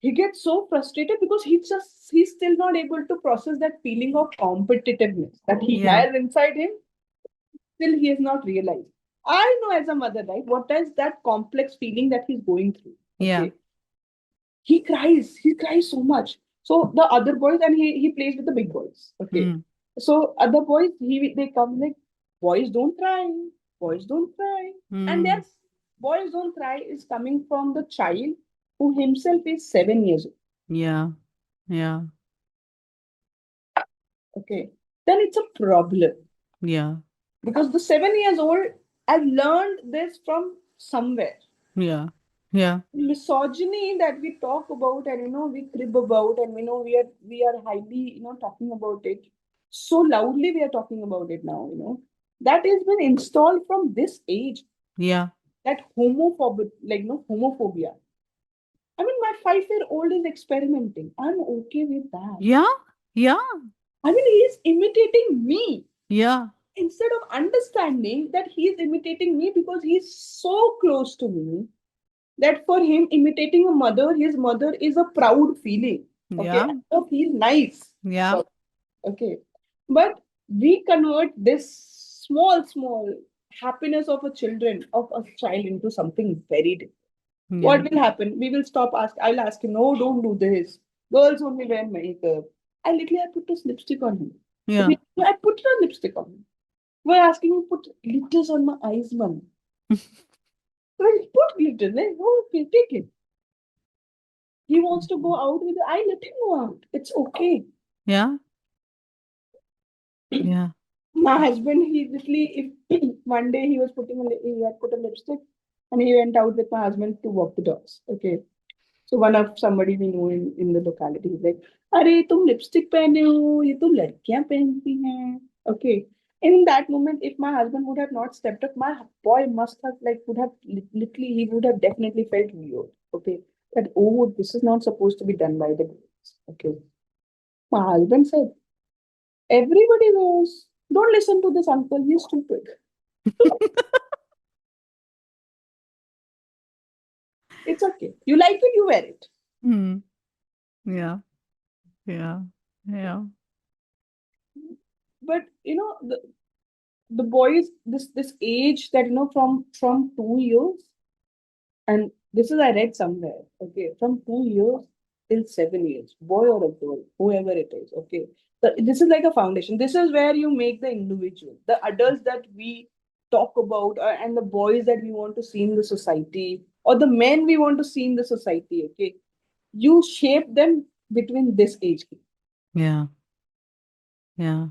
he gets so frustrated because he's still not able to process that feeling of competitiveness that he Yeah. has inside him. Still he has not realized. I know as a mother, right, what is that complex feeling that he's going through. Yeah. Okay, he cries so much. So the other boys, and he plays with the big boys. Okay, Mm. so other boys, they come like, boys don't cry, boys don't cry. And Mm. their boys don't cry is coming from the child who himself is 7 years old. Yeah. Yeah. Okay, then it's a problem Yeah. because the 7 years old, I learned this from somewhere. Yeah. Yeah. Misogyny that we talk about, and we crib about, and we are highly talking about it so loudly. We are talking about it now. That has been installed from this age. Yeah. That homophobic, like homophobia. I mean, my 5-year-old is experimenting. I'm okay with that. Yeah. Yeah. I mean, he is imitating me Yeah. instead of understanding that he is imitating me because he's so close to me that for him, imitating a mother, his mother is a proud feeling. Okay, Yeah. so he's nice. Yeah. Okay, but we convert this small happiness of a child into something very different. Yeah. What will happen? We will stop ask. I'll ask him, no, don't do this. Girls only wear makeup. I put this lipstick on him. Yeah. I put a lipstick on him. We're asking him put glitters on my eyes, mum. Well, put glitters. Eh? Okay, take it. He wants to go out with I let him go out. It's okay. Yeah. Yeah. My husband, he literally, if one day he had put a lipstick and he went out with my husband to walk the dogs. Okay. So one of somebody we know in the locality is like, अरे तुम lipstick पहने हो ये तो लड़कियां पहनती हैं. Okay. In that moment, if my husband would have not stepped up, my boy must have would have literally he would have definitely felt weird. Okay. That, oh, this is not supposed to be done by the girls. Okay. My husband said, everybody knows. Don't listen to this uncle. He's stupid. It's okay. You like it, you wear it. Hmm. Yeah. Yeah. Yeah. But the boys, this age that from 2 years, and this is I read somewhere. Okay, from 2 years till 7 years, boy or a girl, whoever it is. Okay, so this is like a foundation. This is where you make the individual, the adults that we talk about, and the boys that we want to see in the society, or the men we want to see in the society. Okay, you shape them between this age group. Yeah. Yeah.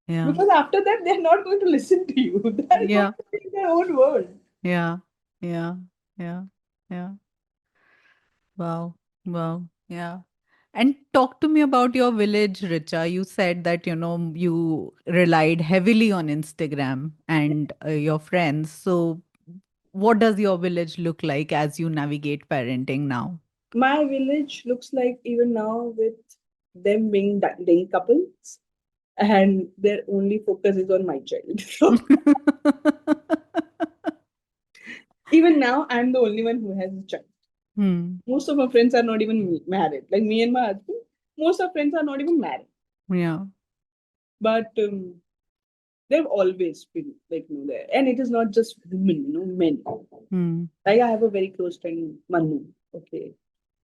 Yeah. Because after that, they're not going to listen to you. They're going Yeah. to be in their own world. Yeah. Yeah. Yeah. Yeah. Wow. Wow. Yeah. And talk to me about your village, Richa. You said that, you relied heavily on Instagram and your friends. So, what does your village look like as you navigate parenting now? My village looks like even now with them being dating couples, and their only focus is on my child. So even now, I'm the only one who has a child. Hmm. Most of my friends are not even married. Like me and my husband, most of friends are not even married. Yeah. But they've always been there. And it is not just women, men. Hmm. Like I have a very close friend, Manu. Okay.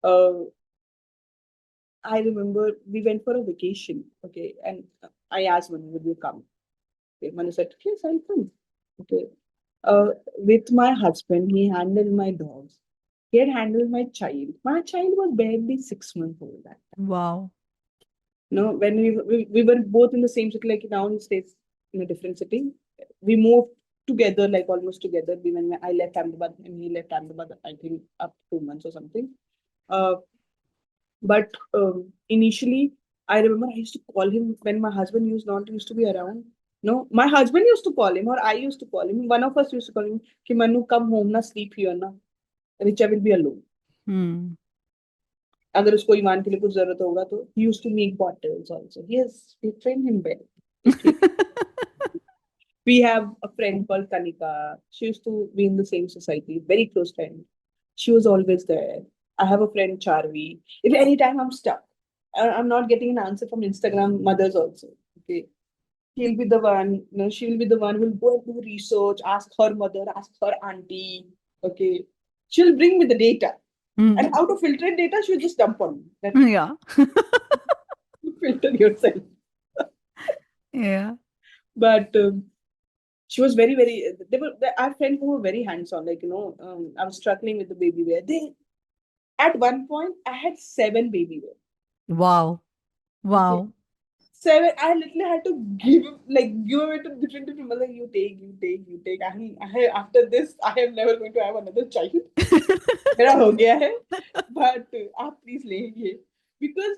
Uh, I remember we went for a vacation. Okay. And I asked Manu, would you come? Okay. Manu said, yes, I'll come. Okay. With my husband, he handled my dogs. He had handled my child. My child was barely 6 months old that time. Wow. No, when we were both in the same city, like now he stays in a different city. We moved together, like almost together. When I left Ahmedabad and he left Ahmedabad, I think up 2 months or something. Uh, but initially, I remember I used to call him when my husband used to be around. No, my husband used to call him, or I used to call him. One of us used to call him, "Ki Manu, come home, na sleep here, na. Richa will be alone." Hmm. अगर उसको ईमान के लिए कुछ जरूरत होगा तो he used to make bottles also. He trained him well. He trained. We have a friend called Kanika. She used to be in the same society, very close friend. She was always there. I have a friend Charvi. If anytime I'm stuck, I'm not getting an answer from Instagram mothers also. Okay, he'll be the one. She will be the one who will go and do research, ask her mother, ask her auntie. Okay, she'll bring me the data, Hmm. and how to filter data, she'll just dump on me. That Yeah. you filter yourself. Yeah. But she was very, very. Our friends who were very hands-on. Like I was struggling with the baby wear. They at one point I had 7 baby wear. Wow. Okay, Wow. 7. I literally had to give away to different people. Like you take, you take, you take. After this, I am never going to have another child. मेरा हो गया है. But आप please लेंगे because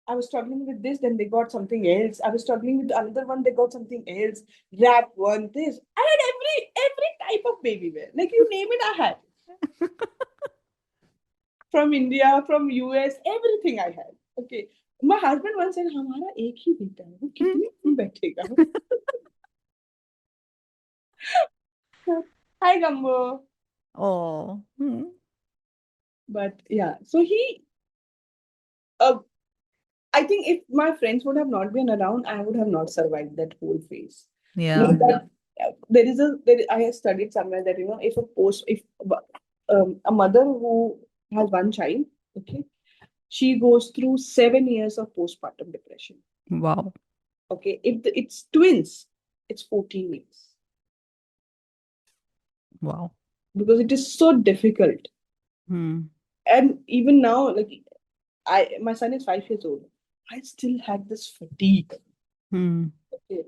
I was struggling with this, then they got something else. I was struggling with another one, they got something else. Wrap one, this. I had every type of baby wear. Like you name it, I had. From India, from US, everything I had. Okay. My husband once said, हमारा एक ही बेटा है, वो कितने दिन बैठेगा? Hi, Gambo. Oh. Hmm. But yeah, so uh, I think if my friends would have not been around, I would have not survived that whole phase. Yeah. But I have studied somewhere that if a mother who has one child, okay, she goes through 7 years of postpartum depression. Wow. Okay, if it's twins, it's 14 years Wow. because it is so difficult. Hmm. And even now, like my son is 5 years old, I still had this fatigue. Hmm. Okay,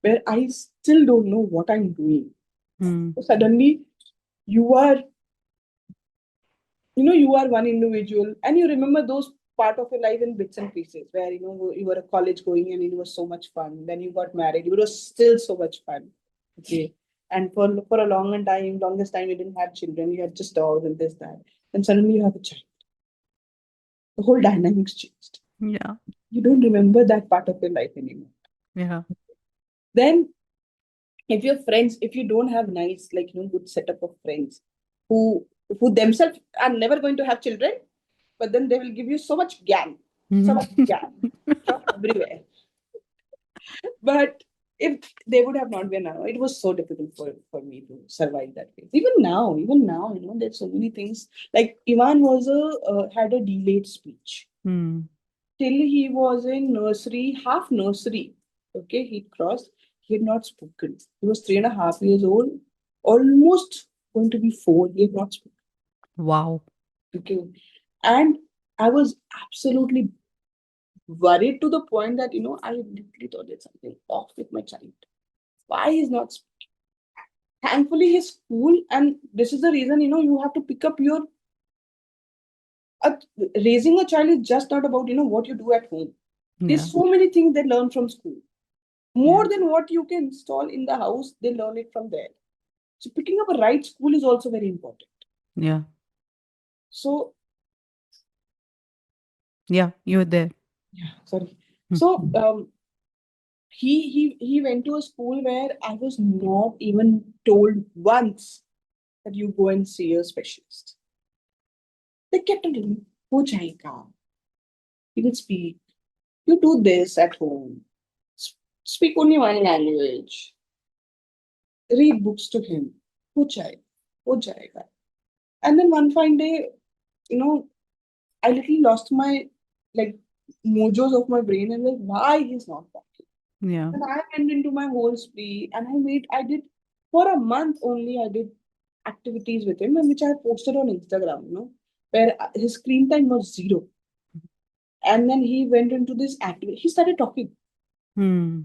where I still don't know what I'm doing. Hmm. So suddenly, you are, you are one individual, and you remember those part of your life in bits and pieces. Where you were a college going, and it was so much fun. Then you got married, it was still so much fun. Okay, and for a longest time, you didn't have children. You had just dogs and this that. And suddenly you have a child. The whole dynamics changed. Yeah. You don't remember that part of your life anymore. Yeah. Then if your friends, if you don't have nice, like good setup of friends who themselves are never going to have children, but then they will give you so Hmm. much gyan from everywhere. But if they would have not been around, it was so difficult for me to survive that phase. Even now, there's so many things. Like Ivan had a delayed speech Hmm. till he was in nursery, half nursery. Okay, he crossed. He had not spoken. He was 3.5 years old, almost going to be 4. He had not spoken. Wow. Okay, and I was absolutely worried to the point that I literally thought there's something off with my child. Why he's not speaking? Thankfully, his school, and this is the reason you have to pick up your. Uh, Raising a child is just not about what you do at home. Yeah. There's so many things they learn from school. Yeah. More than what you can install in the house, they learn it from there. So picking up a right school is also very important. Yeah. So Yeah. You're there. yeah, sorry. Hmm. So he went to a school where I was not even told once that you go and see a specialist. They kept on telling me, "हो जाएगा. He will speak. You do this at home. Speak only one language. Read books to him. हो जाएगा. हो जाएगा." And then one fine day, you know, I literally lost my like mojos of my brain and like why he's not talking. Yeah. And I went into my whole spree and I did for a month only I did activities with him, and which I posted on Instagram, where his screen time was zero. And then he went into this activity. He started talking. Hmm.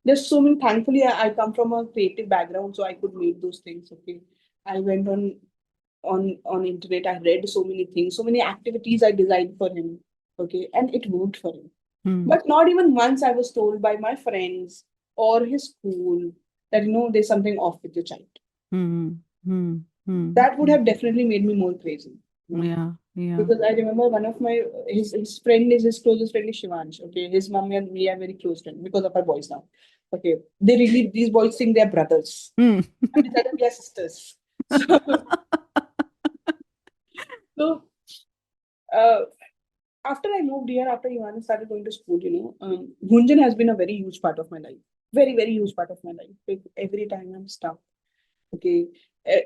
There's so many. Thankfully, I come from a creative background, so I could make those things. Okay, I went on internet. I read so many things, so many activities I designed for him. Okay, and it worked for him. Hmm. But not even once I was told by my friends or his school that there's something off with your child. Hmm. Hmm. Hmm. That would have definitely made me more crazy. You know? Yeah. Yeah. Because I remember one of my his friend is his closest friend is Shivansh. Okay, his mummy and me are very close friends because of our boys now. Okay, these boys think they're brothers, Hmm. and we tell them we are sisters. So, so uh, after I moved here, after Ivan started going to school, Gunjan has been a very huge part of my life. Very, very huge part of my life. Like, every time I'm stuck, okay,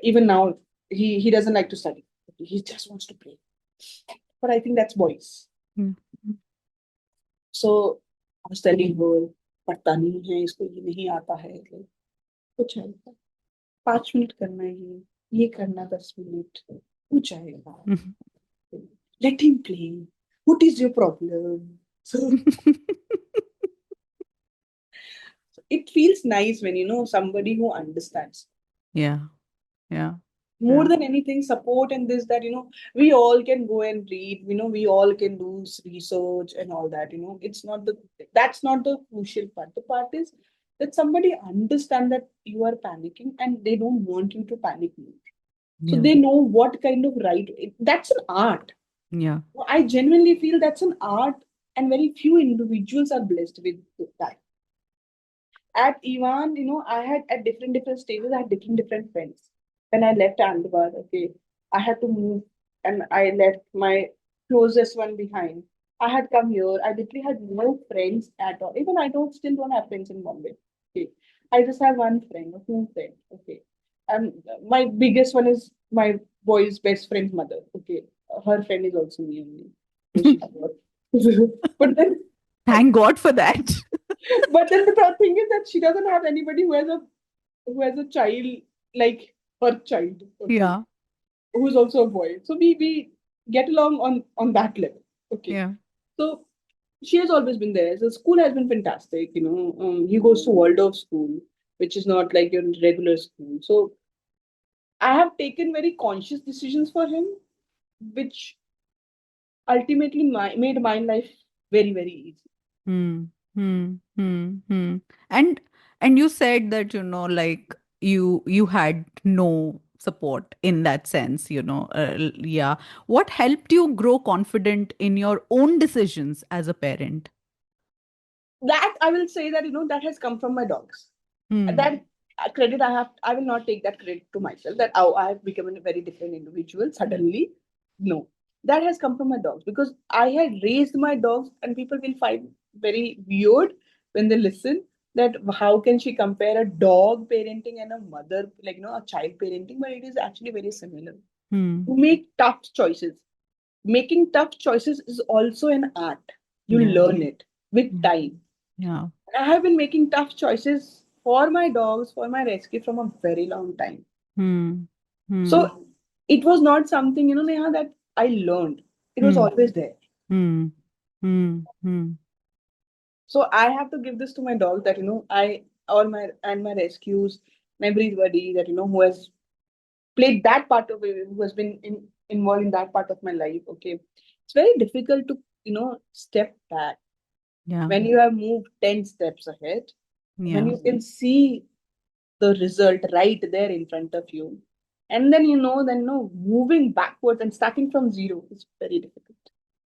even now, he doesn't like to study. Okay, he just wants to play. But I think that's boys. Hmm. So I was telling her, पढ़ता नहीं है इसको ये नहीं आता है like, कुछ आएगा 5 मिनट करना है ये करना 10 मिनट कुछ आएगा let him play what is your problem so it feels nice when somebody who understands Yeah. Yeah. more Yeah. than anything support and this that we all can go and read we all can do research and all that it's not that's not the crucial part. The part is that somebody understand that you are panicking and they don't want you to panic more, so Yeah. they know what kind of that's an art. Yeah. I genuinely feel that's an art, and very few individuals are blessed with that. At Ivan, I had at different stages, I had different friends. When I left Ahmedabad, okay, I had to move and I left my closest one behind. I had come here. I literally had no friends at all. Even I still don't have friends in Bombay. Okay. I just have one friend, or two friends. Okay. And my biggest one is my boy's best friend's mother. Okay. Her friend is also me only. So she but then Thank God for that. but then the thing is that she doesn't have anybody who has a child like her child, okay, Yeah. who's also a boy. So we get along on that level, okay. Yeah. So she has always been there. The school has been fantastic. He goes to Waldorf school, which is not like your regular school. So I have taken very conscious decisions for him, which ultimately made my life very very easy. Hmm. Hmm. Hmm. Hmm. And and you said that, like you had no support in that sense, yeah. What helped you grow confident in your own decisions as a parent? That I will say that that has come from my dogs. Hmm. That credit I will not take that credit to myself that oh, I have become a very different individual suddenly. No, that has come from my dogs because I had raised my dogs, and people will find very weird when they listen that how can she compare a dog parenting and a mother like a child parenting, but it is actually very similar. Hmm. You make tough choices. Making tough choices is also an art. You Yeah. learn it with Yeah. time. Yeah. I have been making tough choices for my dogs, for my rescue from a very long time. Hmm. Hmm. So it was not something, Neha, that I learned. It was Hmm. always there. Hmm. Hmm. Hmm. So I have to give this to my dogs that, I all my rescues, my breed buddy that, who has played that part of it, who has been involved in that part of my life. Okay. It's very difficult to, step back Yeah. when you have moved 10 steps ahead, when Yeah. you can see the result right there in front of you. And then moving backwards and starting from zero is very difficult.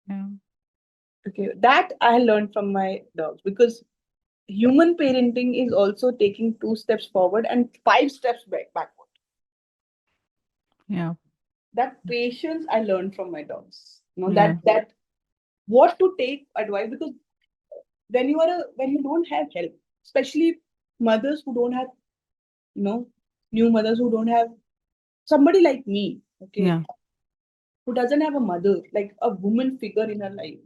Yeah. Okay, that I learned from my dogs because human parenting is also taking 2 steps forward and 5 steps backward. Yeah. That patience I learned from my dogs. Yeah. That what to take advice because when you don't have help, especially mothers who don't have you know new mothers who don't have somebody like me, okay, Yeah. who doesn't have a mother, like a woman figure in her life.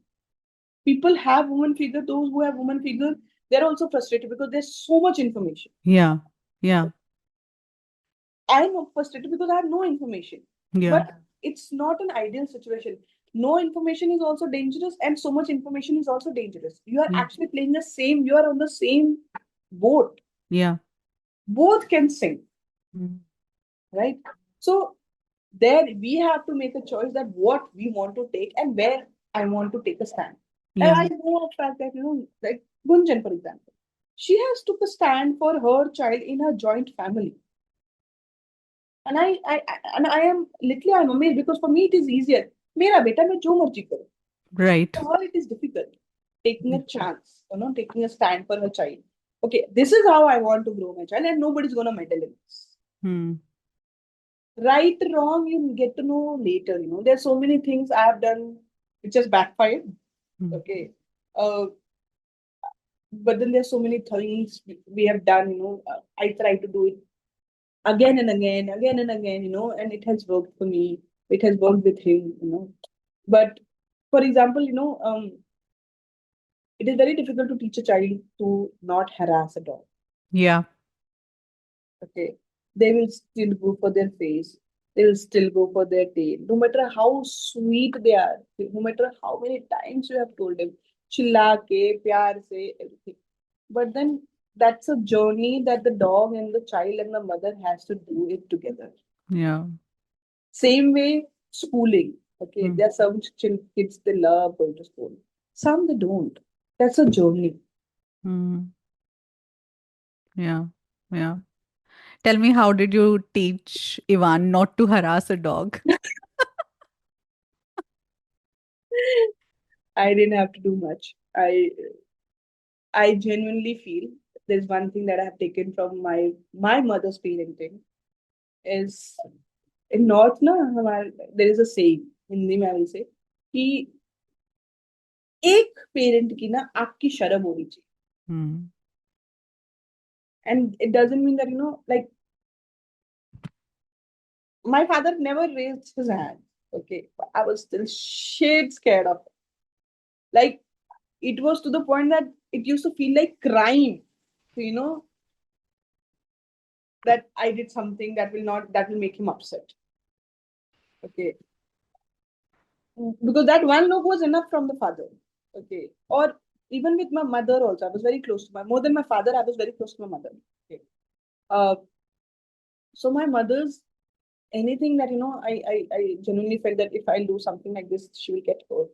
People have woman figure, those who have woman figure, they're also frustrated because there's so much information. Yeah. Yeah. I'm frustrated because I have no information. Yeah. But it's not an ideal situation. No information is also dangerous, and so much information is also dangerous. You are Yeah. actually playing the same, you are on the same boat. Yeah. Both can sink, Mm. right? So there we have to make a choice that what we want to take and where I want to take a stand. And Yeah. I know a fact that, like Gunjan, for example, she has took a stand for her child in her joint family. And I am literally I'm amazed because for me it is easier. मेरा बेटा मैं जो मर्जी करूँ. Right. For her it is difficult taking a chance, taking a stand for her child. Okay, this is how I want to grow my child, and nobody's gonna meddle in this. Hmm. Right, wrong, you get to know later. There's so many things I have done which has backfired. Hmm. Okay, uh, but then there's so many things we have done. I try to do it again and again. And it has worked for me. It has worked with him. But for example, it is very difficult to teach a child to not harass a dog. Yeah. Okay, they will still go for their face. They will still go for their tail, no matter how sweet they are. No matter how many times you have told them, chilla ke, pyar se, everything. But then that's a journey that the dog and the child and the mother has to do it together. Yeah. Same way, schooling. Okay, Hmm. there are some kids they love going to school. Some they don't. That's a journey. Hmm. Yeah. Yeah. Tell me, how did you teach Ivan not to harass a dog? I didn't have to do much. I genuinely feel there's one thing that I have taken from my mother's parenting is in North na there is a saying Hindi में I will say कि एक parent की ना आपकी शर्म होनी चाहिए. Hmm. And it doesn't mean that like my father never raised his hand. Okay, but I was still shit scared of it. Like it was to the point that it used to feel like crime. So, that I did something that will make him upset. Okay, because that one look was enough from the father. Okay, or even with my mother also, I was very close to my more than my father. I was very close to my mother. Okay, uh, so my mother's anything that I genuinely felt that if I'll do something like this, she will get hurt.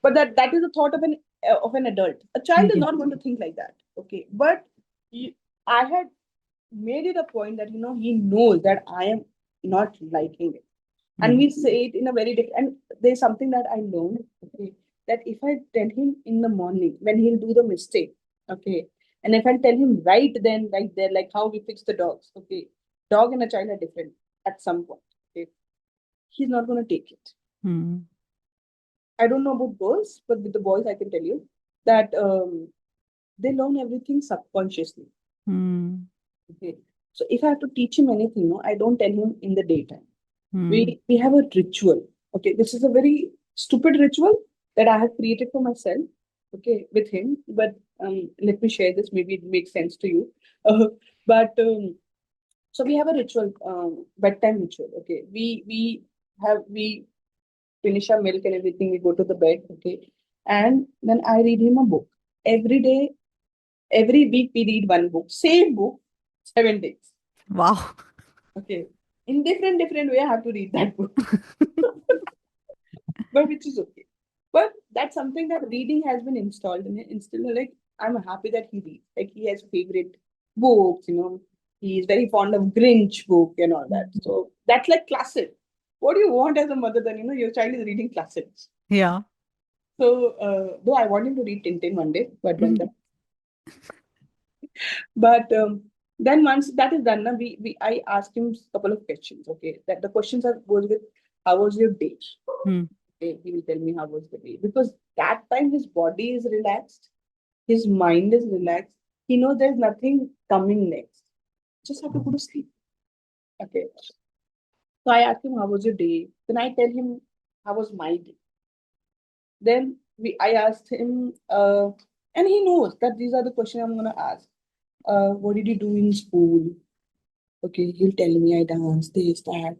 But that is the thought of an adult. A child is Yeah. not going to think like that. Okay, but he, I had made it a point that he knows that I am not liking it, and Hmm. we say it in a very different. And there's something that I learned. Okay, that if I tell him in the morning when he'll do the mistake, okay, and if I tell him right then, right there, like how we fix the dogs, okay, dog and a child are different at some point. Okay, he's not gonna take it. Hmm. I don't know about girls, but with the boys, I can tell you that they learn everything subconsciously. Hmm. Okay. So if I have to teach him anything, no, I don't tell him in the daytime. Hmm. We have a ritual. Okay, this is a very stupid ritual that I have created for myself. Okay, with him, but let me share this. Maybe it makes sense to you. Uh, but so we have a ritual, bedtime ritual. Okay, we finish our milk and everything. We go to the bed. Okay, and then I read him a book every day. Every week we read one book, same book, 7 days. Wow. Okay. In different way, I have to read that book, but which is okay. But that's something that reading has been installed in it. Instead, like I'm happy that he reads. Like he has favorite books. He's very fond of Grinch book and all that. So that's like classic. What do you want as a mother? Then your child is reading classics. Yeah. So though I want him to read Tintin one day, but then Mhm. but then once that is done, na, I asked him a couple of questions. Okay, that the questions are goes with how was your day? Hmm. Okay, he will tell me how was the day because that time his body is relaxed, his mind is relaxed. He knows there's nothing coming next. Just have to go to sleep. Okay. So I asked him how was your day. Then I tell him how was my day. Then I asked him, and he knows that these are the questions I'm gonna ask. What did you do in school? Okay, he'll tell me I dance, this, that.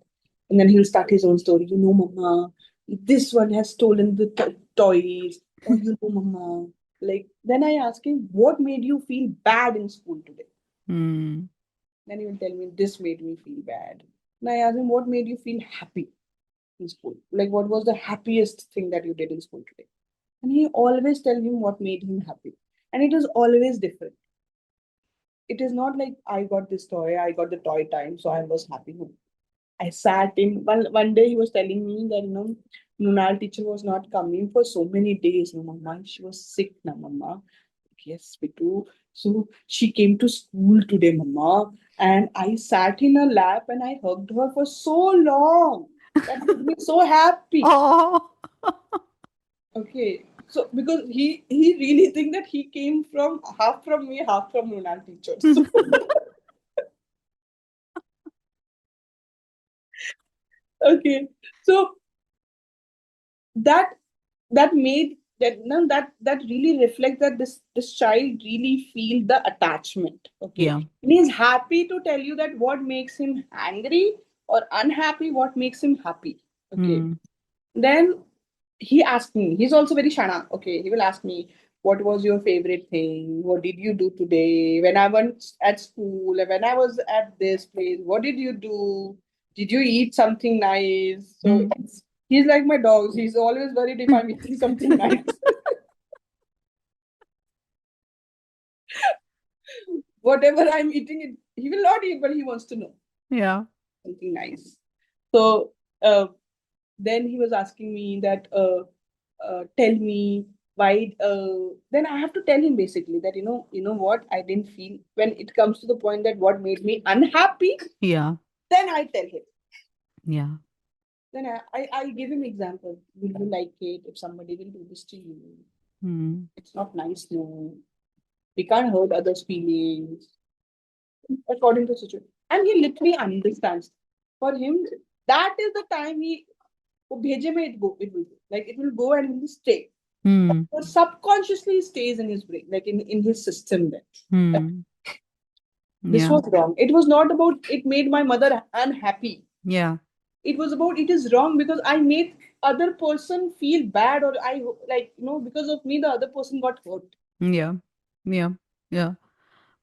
And then he'll start his own story. Mama, this one has stolen the toys. Or, Mama. Like, then I ask him, what made you feel bad in school today? Hmm. Then he will tell me, this made me feel bad. And I ask him, what made you feel happy in school? Like, what was the happiest thing that you did in school today? And he always tell him what made him happy. And it is always different. It is not like I got this toy, I got the toy time, so I was happy. No. I sat in one day he was telling me that Nunal teacher was not coming for so many days. No, mama, she was sick, na mama. Yes, Bitu. So she came to school today, mama, and I sat in her lap and I hugged her for so long. That made me so happy. Oh. Okay. So because he really think that he came from half from me, half from Nunal teacher. So okay. So that that made that no, that really reflects that this child really feel the attachment. Okay, Yeah. and he's happy to tell you that what makes him angry or unhappy, what makes him happy. Okay, Hmm. then he asked me, he's also very shana. Okay, he will ask me, what was your favorite thing? What did you do today? When I went at school, when I was at this place, what did you do? Did you eat something nice? So Hmm. he's like my dogs. He's always worried if I'm eating something nice. Whatever I'm eating, he will not eat, but he wants to know Yeah. something nice. So uh, then he was asking me that tell me why then I have to tell him basically that what I didn't feel when it comes to the point that what made me unhappy. Yeah. Then I tell him, Yeah. then I give him example. Will you like it if somebody will do this to you? Hmm. It's not nice. No, we can't hurt others feelings according to situation, and he literally understands. For him, that is the time he वो भेजे में it will go. Like it will go and it will stay. Hmm. But subconsciously stays in his brain, like in his system then. Hmm. This Yeah. was wrong. It was not about it made my mother unhappy. Yeah. It was about it is wrong because I made other person feel bad or I like because of me the other person got hurt. Yeah. Yeah. Yeah.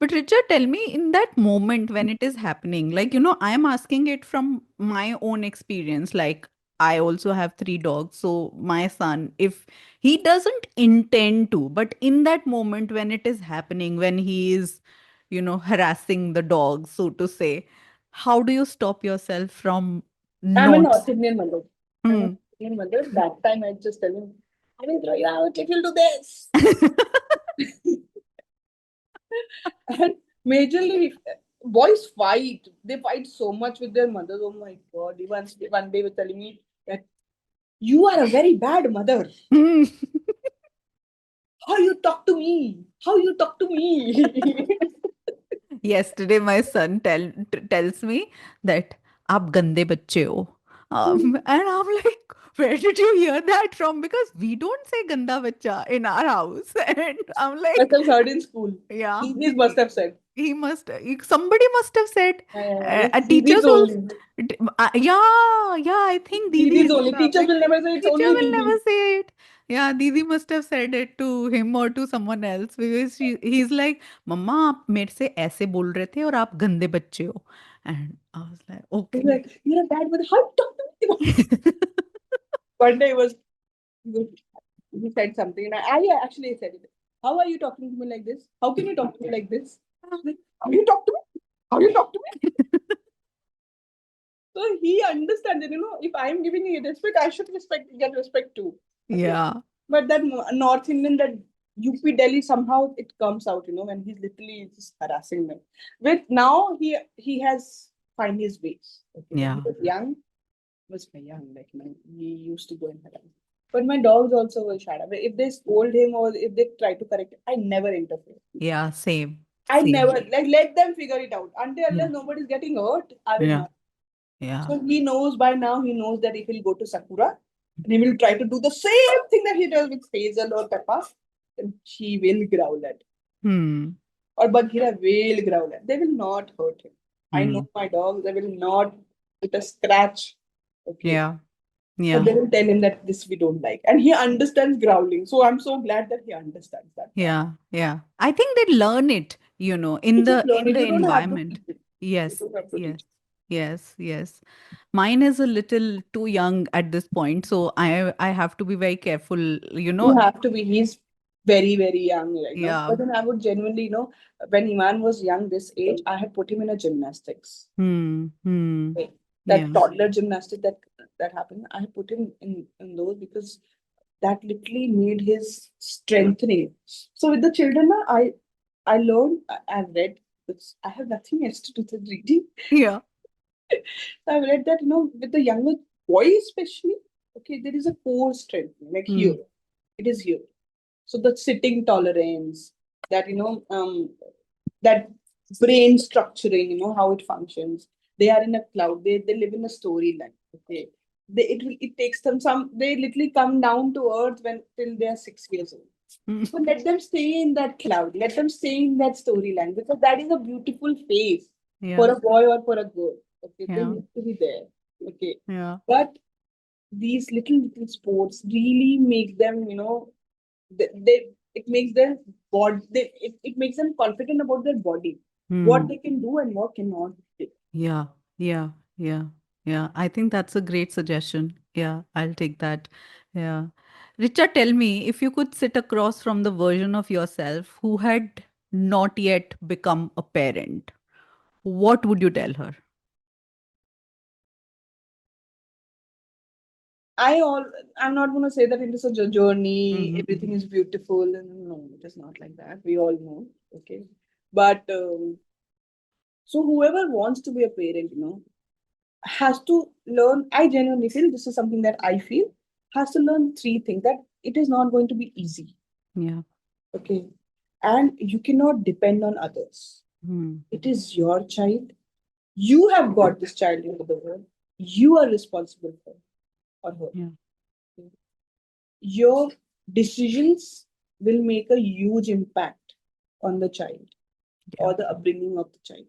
But Richard, tell me in that moment when it is happening, like, I am asking it from my own experience. Like, I also have three dogs. So, my son, if he doesn't intend to, but in that moment when it is happening, when he is, harassing the dog, so to say, how do you stop yourself from I'm a not? North Indian mother. I'm a North Hmm. Indian mother. That time I just tell him, I will throw you out if you'll do this. And majorly, boys fight. They fight so much with their mothers. Oh my god! One day was telling me that you are a very bad mother. Hmm. How you talk to me? How you talk to me? Yesterday, my son tells me that आप गंदे बच्चे हो. And I'm like, where did you hear that from? Because we don't say ganda bacha in our house. And I'm Must like, have heard in school. yeah, Didis must have said. somebody must have said, Didis teachers also, only. yeah, I think Didi Didis is only. Teachers like, will never say it's teacher only will Didi. never say it. Yeah, Didi must have said it to him or to someone else because he's like, मम्मा आप मेरे से ऐसे बोल रहे थे और आप गंदे बच्चे हो. And I was like, He's okay. like, you're a bad mother. How you talk to me? One day he said something, and I actually said it. How are you talking to me like this? How can you talk to me like this? Like, how you talk to me? How you talk to me? So he understands that if I'm giving you respect, I should get respect too. Okay, Yeah, but that North Indian that UP Delhi somehow it comes out when he's literally just harassing them. With now he has find his ways. Okay, when he yeah, was very young, like he used to go and harass. But my dogs also will shut up. If they scold him or if they try to correct him, I never interfere. yeah, same, I never same. like let them figure it out. Until Yeah, unless nobody's getting hurt, I will yeah, not. yeah. So he knows by now, he knows that if he'll go to Sakura, and he will try to do the same thing that he does with Hazel or Peppa, then she will growl at. Hmm. Or Bagheera will growl at. They will not hurt him. I know my dogs, they will not put a scratch. Okay. Yeah. But Yeah. they will tell him that this we don't like. And he understands growling. So I'm so glad that he understands that part. Yeah. Yeah. I think they learn it, in You just the learn it. You don't have to environment. teach it. You Yes. don't have to Yes. teach Yes. Yes. Mine is a little too young at this point, so I have to be very careful, You have to be. He's very, very young, Yeah. But then I would genuinely, when Iman was young, this age, I had put him in a gymnastics. Hmm. Hmm. Okay. That Yeah. toddler gymnastic that happened, I had put him in those because that literally made his strengthening. So with the children, I learned, I've read, because I have nothing else to do than reading. Yeah. I've read that, with the younger boys especially, okay, there is a core strength, like here. Hmm. It is here. So the sitting tolerance, that, that brain structuring, how it functions. They are in a cloud. They live in a storyline. Okay. It takes them they literally come down to earth when till they are 6 years old. Hmm. So let them stay in that cloud. Let them stay in that storyline because that is a beautiful phase for Yeah. a boy or for a girl. Okay, they Yeah. need to be there. Okay, Yeah. but these little sports really make them, they it makes their body. It makes them confident about their body, what Hmm. they can do and what cannot do. Yeah, yeah, yeah, yeah. I think that's a great suggestion. Yeah, I'll take that. Yeah. Richa, tell me, if you could sit across from the version of yourself who had not yet become a parent, what would you tell her? I all I'm not going to say that it is a journey. Hmm. Everything is beautiful, and no, it is not like that. We all know, okay. But so whoever wants to be a parent, has to learn. I genuinely feel this is something that I feel has to learn three things that it is not going to be easy, Yeah. okay, and you cannot depend on others. Hmm. It is your child. You have got this child into the world. You are responsible for or her. Yeah. Your decisions will make a huge impact on the child Yeah. or the upbringing of the child.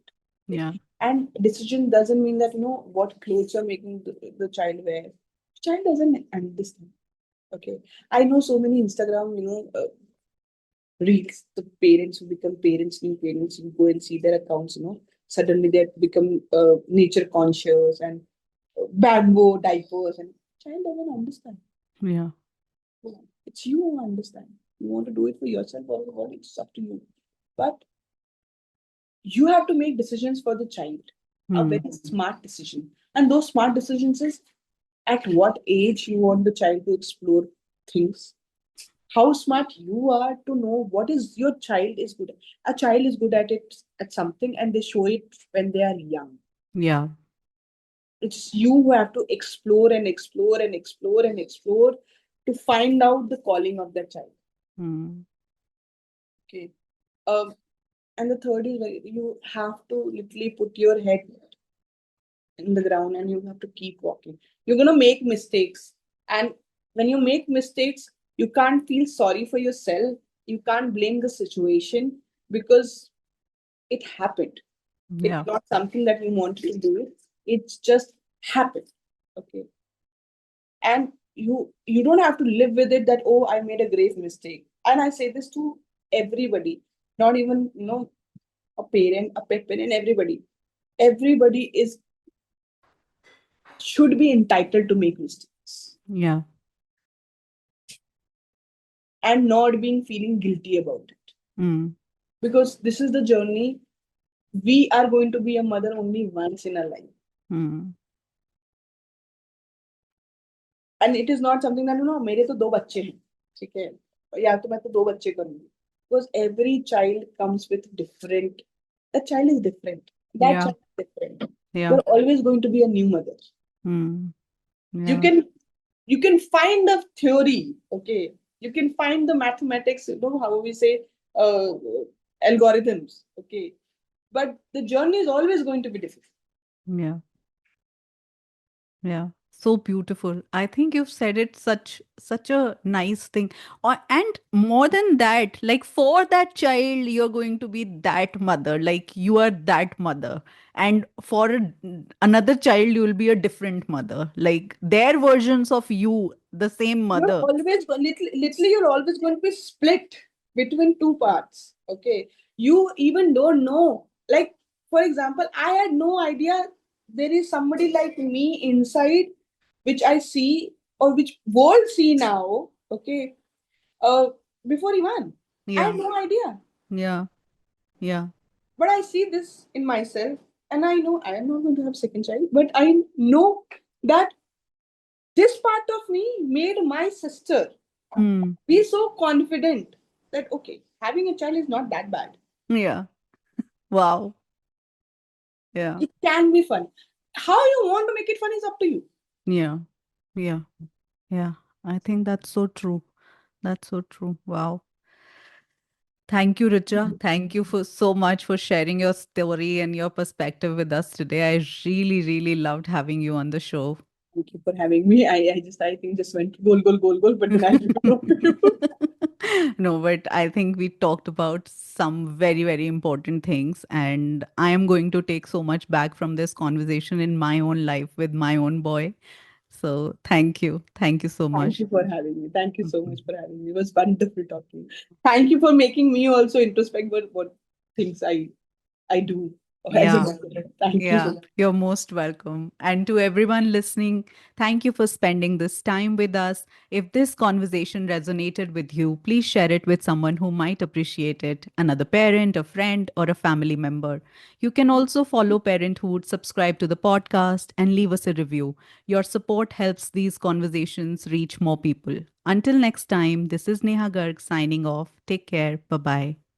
Okay? Yeah. And decision doesn't mean that what clothes you're making the child wear. Child doesn't understand. Okay, I know so many Instagram, reels. The parents who become parents, new parents, you go and see their accounts. Suddenly they become nature conscious and bamboo diapers, and child doesn't understand. Yeah. Yeah. It's you who understand. You want to do it for yourself or for God, it's up to you. But you have to make decisions for the child, a Hmm. very smart decision. And those smart decisions is at what age you want the child to explore things, how smart you are to know what is your child is good at. A child is good at it at something and they show it when they are young. Yeah. It's you who have to explore and explore and explore and explore to find out the calling of that child. Hmm. Okay. Um, and the third is you have to literally put your head in the ground and you have to keep walking. You're gonna make mistakes. And when you make mistakes, you can't feel sorry for yourself. You can't blame the situation because it happened. It's Yeah. not something that you wanted to do it. It's just happened. Okay. And you don't have to live with it that, oh, I made a grave mistake. And I say this to everybody, not even a parent, a pet parent, everybody. Everybody is should be entitled to make mistakes Yeah. and not being feeling guilty about it. Hmm. Because this is the journey. We are going to be a mother only once in our life. Hmm. And it is not something that मेरे तो दो बच्चे हैं ठीक है या तो मैं तो दो बच्चे करूंगी because every child comes with different, that child is different, that Yeah. child is different. Yeah. You're always going to be a new mother. Hmm. you Yeah. can you can find the theory, okay, you can find the mathematics, how we say, uh, algorithms, okay, but the journey is always going to be difficult. Yeah. Yeah. So beautiful. I think you've said it such a nice thing. And more than that, like for that child, you're going to be that mother. Like you are that mother. And for another child, you will be a different mother. Like their versions of you, the same You're mother. always literally you're always going to be split between two parts. Okay, you even don't know. Like for example, I had no idea there is somebody like me inside, which I see or which world see now. Okay, uh, before Iman, I had Yeah. no idea, Yeah. Yeah. but I see this in myself, and I know I am not going to have second child, but I know that this part of me made my sister Hmm. be so confident that okay, having a child is not that bad. Yeah. Wow. Yeah. It can be fun. How you want to make it fun is up to you. Yeah. Yeah. Yeah. I think that's so true. That's so true. Wow. Thank you, Richa. Thank you for so much for sharing your story and your perspective with us today. I really, really loved having you on the show. Thank you for having me. I think just went goal, but then I have to talk to you. No, but I think we talked about some very, very important things. And I am going to take so much back from this conversation in my own life with my own boy. So thank you. Thank you so Thank much. you for having me. Thank you so much for having me. It was wonderful talking. Thank you for making me also introspect what things I do as a Yeah. mother. Thank you so Yeah, much. you're most welcome. And to everyone listening, thank you for spending this time with us. If this conversation resonated with you, please share it with someone who might appreciate it, another parent, a friend, or a family member. You can also follow Parenthood, subscribe to the podcast, and leave us a review. Your support helps these conversations reach more people. Until next time, this is Neha Garg signing off. Take care. Bye bye.